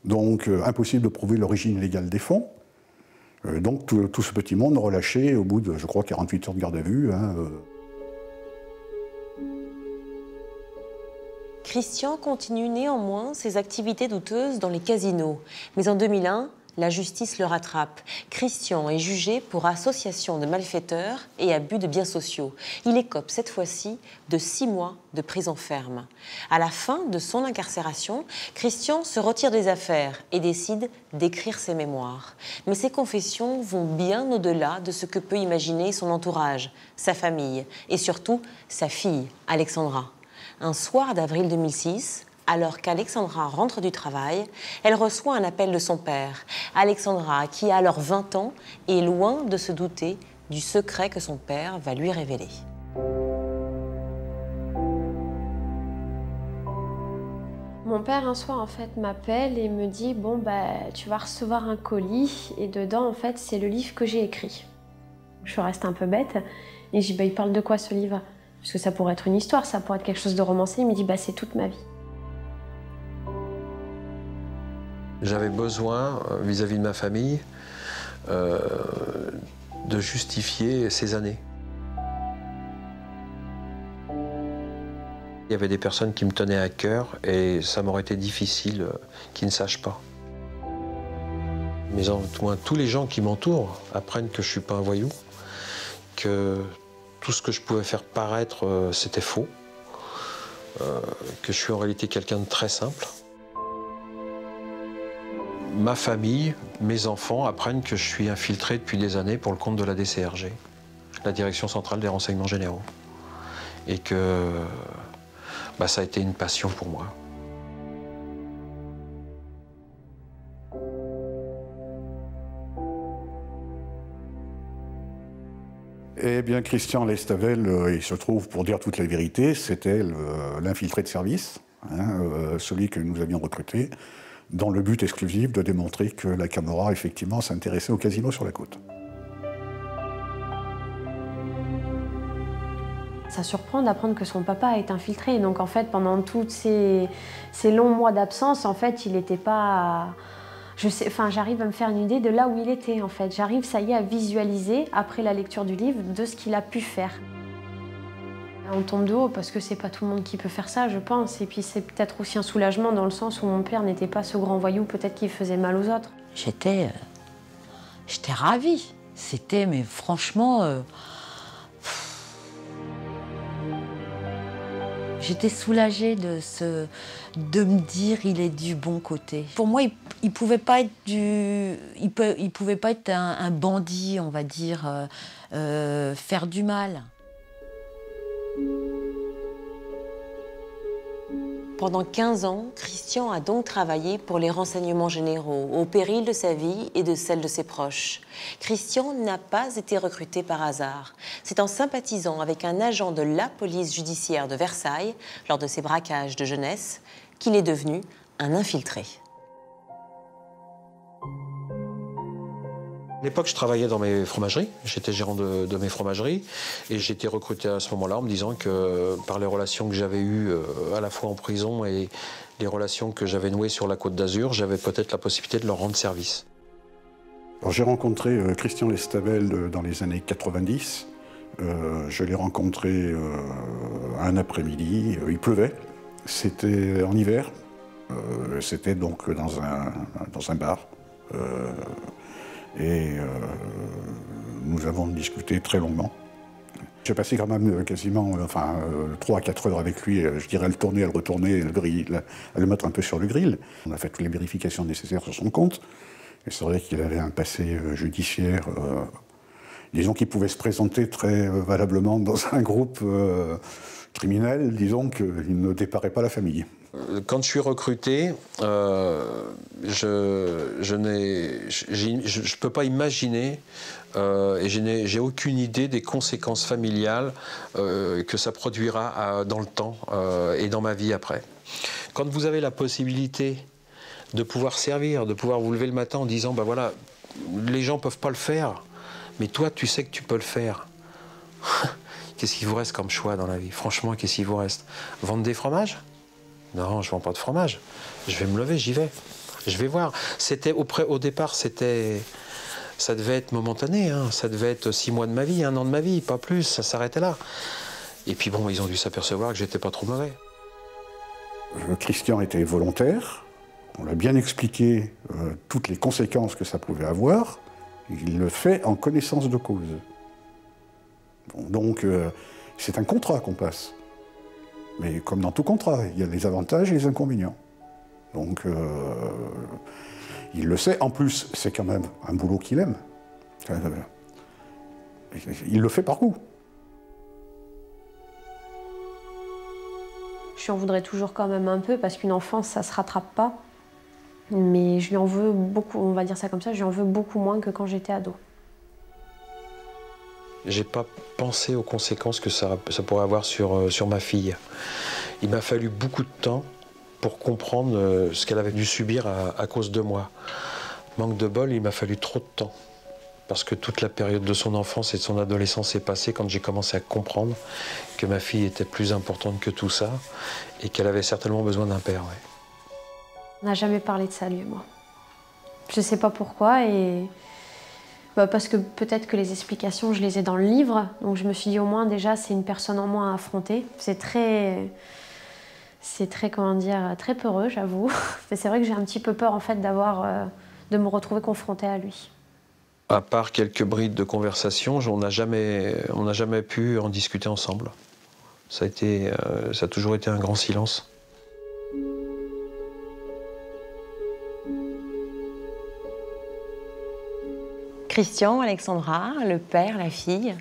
donc impossible de prouver l'origine légale des fonds. Donc tout ce petit monde relâché au bout de, je crois, 48 heures de garde à vue. Christian continue néanmoins ses activités douteuses dans les casinos. Mais en 2001, la justice le rattrape. Christian est jugé pour association de malfaiteurs et abus de biens sociaux. Il écope cette fois-ci de 6 mois de prison ferme. À la fin de son incarcération, Christian se retire des affaires et décide d'écrire ses mémoires. Mais ses confessions vont bien au-delà de ce que peut imaginer son entourage, sa famille et surtout sa fille, Alexandra. Un soir d'avril 2006, alors qu'Alexandra rentre du travail, elle reçoit un appel de son père. Alexandra, qui a alors 20 ans, est loin de se douter du secret que son père va lui révéler. Mon père, un soir, en fait, m'appelle et me dit « Bon, tu vas recevoir un colis et dedans, en fait, c'est le livre que j'ai écrit. » Je reste un peu bête et je dis « Il parle de quoi, ce livre ?» Parce que ça pourrait être une histoire, ça pourrait être quelque chose de romancé. Il me dit « C'est toute ma vie. » J'avais besoin, vis-à-vis de ma famille, de justifier ces années. Il y avait des personnes qui me tenaient à cœur et ça m'aurait été difficile qu'ils ne sachent pas. Mais tous les gens qui m'entourent apprennent que je ne suis pas un voyou, que tout ce que je pouvais faire paraître, c'était faux, que je suis en réalité quelqu'un de très simple. Ma famille, mes enfants apprennent que je suis infiltré depuis des années pour le compte de la DCRG, la Direction Centrale des Renseignements Généraux. Et que ça a été une passion pour moi. Eh bien, Christian Lestavel, il se trouve, pour dire toute la vérité, c'était l'infiltré de service, celui que nous avions recruté, dans le but exclusif de démontrer que la Camorra, effectivement, s'intéressait au casino sur la côte. Ça surprend d'apprendre que son papa est infiltré. Donc, en fait, pendant tous ces longs mois d'absence, en fait, il n'était pas... j'arrive à me faire une idée de là où il était en fait. J'arrive, ça y est, à visualiser, après la lecture du livre, de ce qu'il a pu faire. On tombe de haut parce que c'est pas tout le monde qui peut faire ça, je pense. Et puis c'est peut-être aussi un soulagement dans le sens où mon père n'était pas ce grand voyou, peut-être qu'il faisait mal aux autres. J'étais ravie. C'était, mais franchement... J'étais soulagée de me dire il est du bon côté. Pour moi, il pouvait pas être il pouvait pas être un bandit, on va dire, faire du mal. Pendant 15 ans, Christian a donc travaillé pour les renseignements généraux, au péril de sa vie et de celle de ses proches. Christian n'a pas été recruté par hasard. C'est en sympathisant avec un agent de la police judiciaire de Versailles, lors de ses braquages de jeunesse, qu'il est devenu un infiltré. À l'époque, je travaillais dans mes fromageries, j'étais gérant de mes fromageries et j'ai été recruté à ce moment-là en me disant que par les relations que j'avais eues à la fois en prison et les relations que j'avais nouées sur la Côte d'Azur, j'avais peut-être la possibilité de leur rendre service. J'ai rencontré Christian Lestabel dans les années 90. Je l'ai rencontré un après-midi, il pleuvait, c'était en hiver, c'était donc dans un bar. Nous avons discuté très longuement. J'ai passé quand même quasiment 3 à 4 heures avec lui, je dirais à le tourner, à le retourner, à le mettre un peu sur le grill. On a fait toutes les vérifications nécessaires sur son compte. Et c'est vrai qu'il avait un passé judiciaire, disons qu'il pouvait se présenter très valablement dans un groupe criminel, disons qu'il ne déparait pas la famille. Quand je suis recruté, je ne peux pas imaginer et j'ai aucune idée des conséquences familiales que ça produira dans le temps et dans ma vie après. Quand vous avez la possibilité de pouvoir servir, de pouvoir vous lever le matin en disant ben voilà, les gens ne peuvent pas le faire, mais toi tu sais que tu peux le faire. Qu'est-ce qu'il vous reste comme choix dans la vie? Franchement, qu'est-ce qu'il vous reste? Vendre des fromages? Non, je ne vends pas de fromage. Je vais me lever, j'y vais. Je vais voir. Au départ, ça devait être momentané. Hein. Ça devait être 6 mois de ma vie, 1 an de ma vie, pas plus. Ça s'arrêtait là. Et puis bon, ils ont dû s'apercevoir que j'étais pas trop mauvais. Christian était volontaire. On l'a bien expliqué toutes les conséquences que ça pouvait avoir. Il le fait en connaissance de cause. Bon, donc, c'est un contrat qu'on passe. Mais comme dans tout contrat, il y a les avantages et les inconvénients. Donc, il le sait. En plus, c'est quand même un boulot qu'il aime. Il le fait par goût. Je lui en voudrais toujours quand même un peu, parce qu'une enfance, ça se rattrape pas. Mais je lui en veux beaucoup, on va dire ça comme ça, je lui en veux beaucoup moins que quand j'étais ado. J'ai pas pensé aux conséquences que ça pourrait avoir sur ma fille. Il m'a fallu beaucoup de temps pour comprendre ce qu'elle avait dû subir à cause de moi. Manque de bol, il m'a fallu trop de temps. Parce que toute la période de son enfance et de son adolescence est passée quand j'ai commencé à comprendre que ma fille était plus importante que tout ça et qu'elle avait certainement besoin d'un père. Ouais. On n'a jamais parlé de ça, lui et moi. Je sais pas pourquoi et... parce que peut-être que les explications, je les ai dans le livre. Donc je me suis dit au moins déjà, c'est une personne en moins à affronter. C'est très, comment dire, très peureux, j'avoue. C'est vrai que j'ai un petit peu peur en fait de me retrouver confrontée à lui. À part quelques brides de conversation, on n'a jamais pu en discuter ensemble. Ça a toujours été un grand silence. Christian, Alexandra, le père, la fille,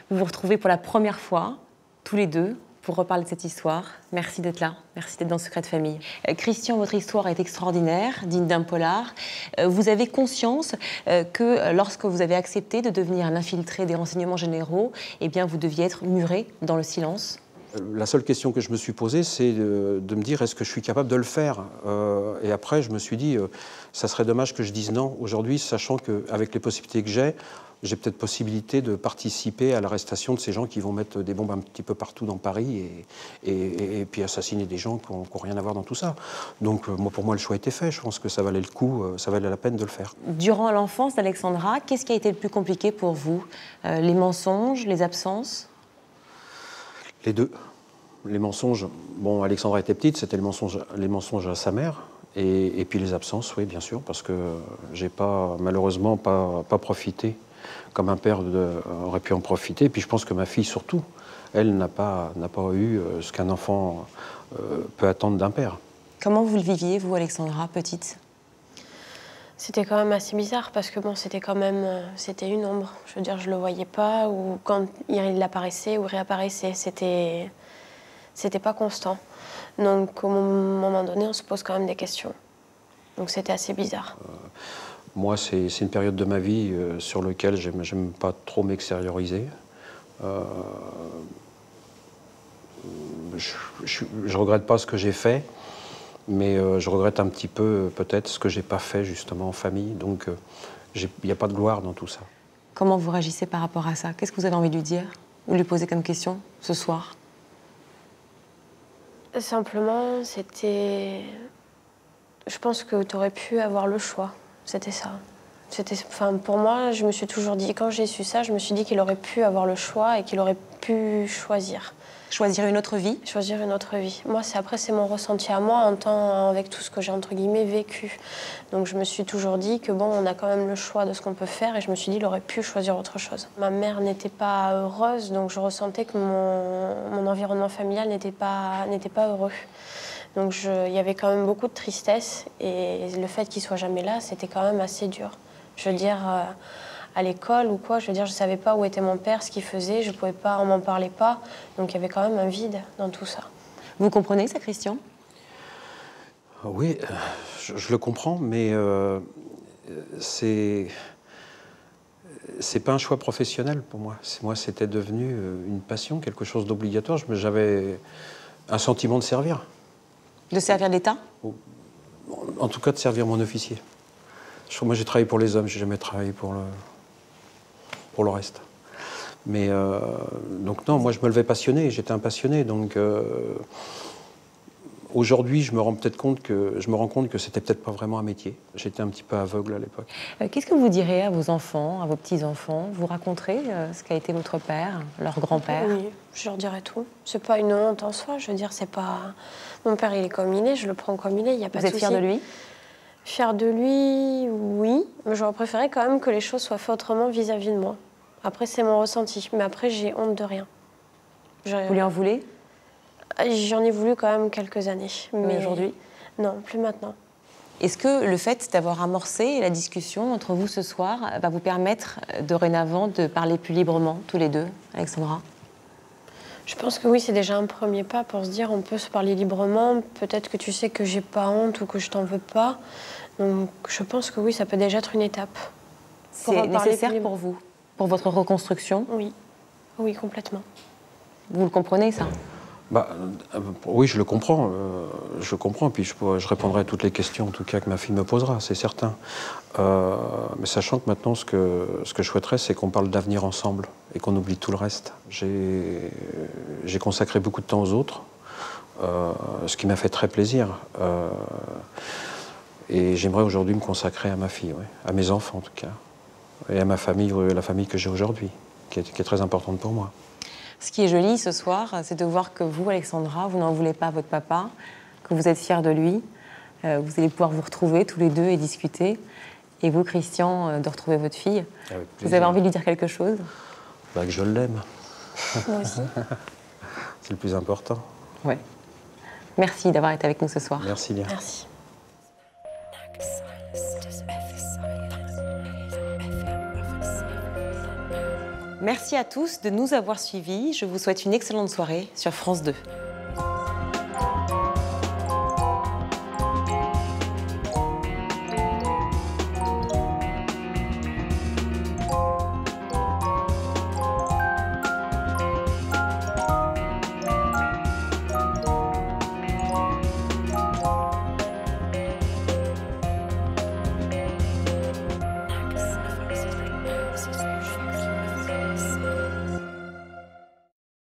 vous vous retrouvez pour la première fois, tous les deux, pour reparler de cette histoire. Merci d'être là, merci d'être dans Secret de famille. Christian, votre histoire est extraordinaire, digne d'un polar. Vous avez conscience que lorsque vous avez accepté de devenir un infiltré des renseignements généraux, eh bien vous deviez être muré dans le silence. La seule question que je me suis posée, c'est de me dire est-ce que je suis capable de le faire et après, je me suis dit, ça serait dommage que je dise non aujourd'hui, sachant qu'avec les possibilités que j'ai, j'ai peut-être possibilité de participer à l'arrestation de ces gens qui vont mettre des bombes un petit peu partout dans Paris et puis assassiner des gens qui n'ont rien à voir dans tout ça. Donc pour moi, le choix était fait. Je pense que ça valait le coup, ça valait la peine de le faire. Durant l'enfance d'Alexandra, qu'est-ce qui a été le plus compliqué pour vous? Les mensonges, les absences? Les deux. Les mensonges, bon, Alexandra était petite, c'était les mensonges à sa mère. Et puis les absences, oui, bien sûr, parce que j'ai malheureusement pas profité comme un père aurait pu en profiter. Et puis je pense que ma fille, surtout, elle n'a pas eu ce qu'un enfant peut attendre d'un père. Comment vous le viviez, vous, Alexandra, petite? C'était quand même assez bizarre parce que bon, c'était une ombre. Je veux dire, je le voyais pas, ou quand il apparaissait ou réapparaissait, c'était pas constant. Donc, au moment donné, on se pose quand même des questions. Donc, c'était assez bizarre. Moi, c'est une période de ma vie sur laquelle j'aime pas trop m'extérioriser. Je regrette pas ce que j'ai fait, mais je regrette un petit peu, peut-être, ce que j'ai pas fait, justement, en famille. Donc, il n'y a pas de gloire dans tout ça. Comment vous réagissez par rapport à ça? Qu'est-ce que vous avez envie de lui dire ou lui poser comme question ce soir? Simplement, c'était... Je pense que tu aurais pu avoir le choix. C'était ça. Enfin, pour moi, je me suis toujours dit, quand j'ai su ça, je me suis dit qu'il aurait pu avoir le choix et qu'il aurait pu choisir. Choisir une autre vie? Choisir une autre vie. Moi, c'est mon ressenti à moi avec tout ce que j'ai, entre guillemets, vécu. Donc je me suis toujours dit que bon, on a quand même le choix de ce qu'on peut faire et je me suis dit qu'il aurait pu choisir autre chose. Ma mère n'était pas heureuse, donc je ressentais que mon environnement familial n'était pas heureux. Donc il y avait quand même beaucoup de tristesse et le fait qu'il soit jamais là, c'était quand même assez dur. Je veux dire, à l'école ou quoi, je veux dire, je savais pas où était mon père, ce qu'il faisait, je pouvais pas, on m'en parlait pas, donc il y avait quand même un vide dans tout ça. Vous comprenez ça, Christian? Oui, je le comprends, mais c'est pas un choix professionnel pour moi. Moi, c'était devenu une passion, quelque chose d'obligatoire. J'avais un sentiment de servir. De servir l'État? En tout cas, de servir mon officier. Moi, j'ai travaillé pour les hommes, j'ai jamais travaillé pour le reste. Mais donc non, moi, je me levais passionné, j'étais un passionné. Donc aujourd'hui, je me rends compte que c'était peut-être pas vraiment un métier. J'étais un petit peu aveugle à l'époque. Qu'est-ce que vous direz à vos enfants, à vos petits-enfants? Vous raconterez ce qu'a été votre père, leur grand-père? Oui, je leur dirai tout. C'est pas une honte en soi, je veux dire, c'est pas... Mon père, il est comme il est, je le prends comme il est, il n'y a pas de souci. Vous êtes fière de lui? Fière de lui, oui. Mais j'aurais préféré quand même que les choses soient faites autrement vis-à-vis de moi. Après, c'est mon ressenti. Mais après, j'ai honte de rien. Vous lui en voulez? J'en ai voulu quand même quelques années. Mais aujourd'hui? Non, plus maintenant. Est-ce que le fait d'avoir amorcé la discussion entre vous ce soir va vous permettre dorénavant de parler plus librement, tous les deux, Alexandra? Je pense que oui, c'est déjà un premier pas pour se dire on peut se parler librement. Peut-être que tu sais que j'ai pas honte ou que je t'en veux pas. Donc je pense que oui, ça peut déjà être une étape. C'est nécessaire pour vous, pour votre reconstruction? Oui, oui, complètement. Vous le comprenez, ça? Oui, je le comprends. Je comprends, puis je répondrai à toutes les questions, en tout cas, que ma fille me posera, c'est certain. Mais sachant que maintenant, ce que je souhaiterais, c'est qu'on parle d'avenir ensemble et qu'on oublie tout le reste. J'ai consacré beaucoup de temps aux autres, ce qui m'a fait très plaisir. Et j'aimerais aujourd'hui me consacrer à ma fille, ouais, à mes enfants, en tout cas, et à ma famille, la famille que j'ai aujourd'hui, qui est très importante pour moi. Ce qui est joli ce soir, c'est de voir que vous, Alexandra, vous n'en voulez pas à votre papa, que vous êtes fiers de lui. Vous allez pouvoir vous retrouver tous les deux et discuter. Et vous, Christian, de retrouver votre fille. Vous avez envie de lui dire quelque chose? Que je l'aime. Moi aussi. C'est le plus important. Ouais. Merci d'avoir été avec nous ce soir. Merci bien. Merci. Merci à tous de nous avoir suivis. Je vous souhaite une excellente soirée sur France 2.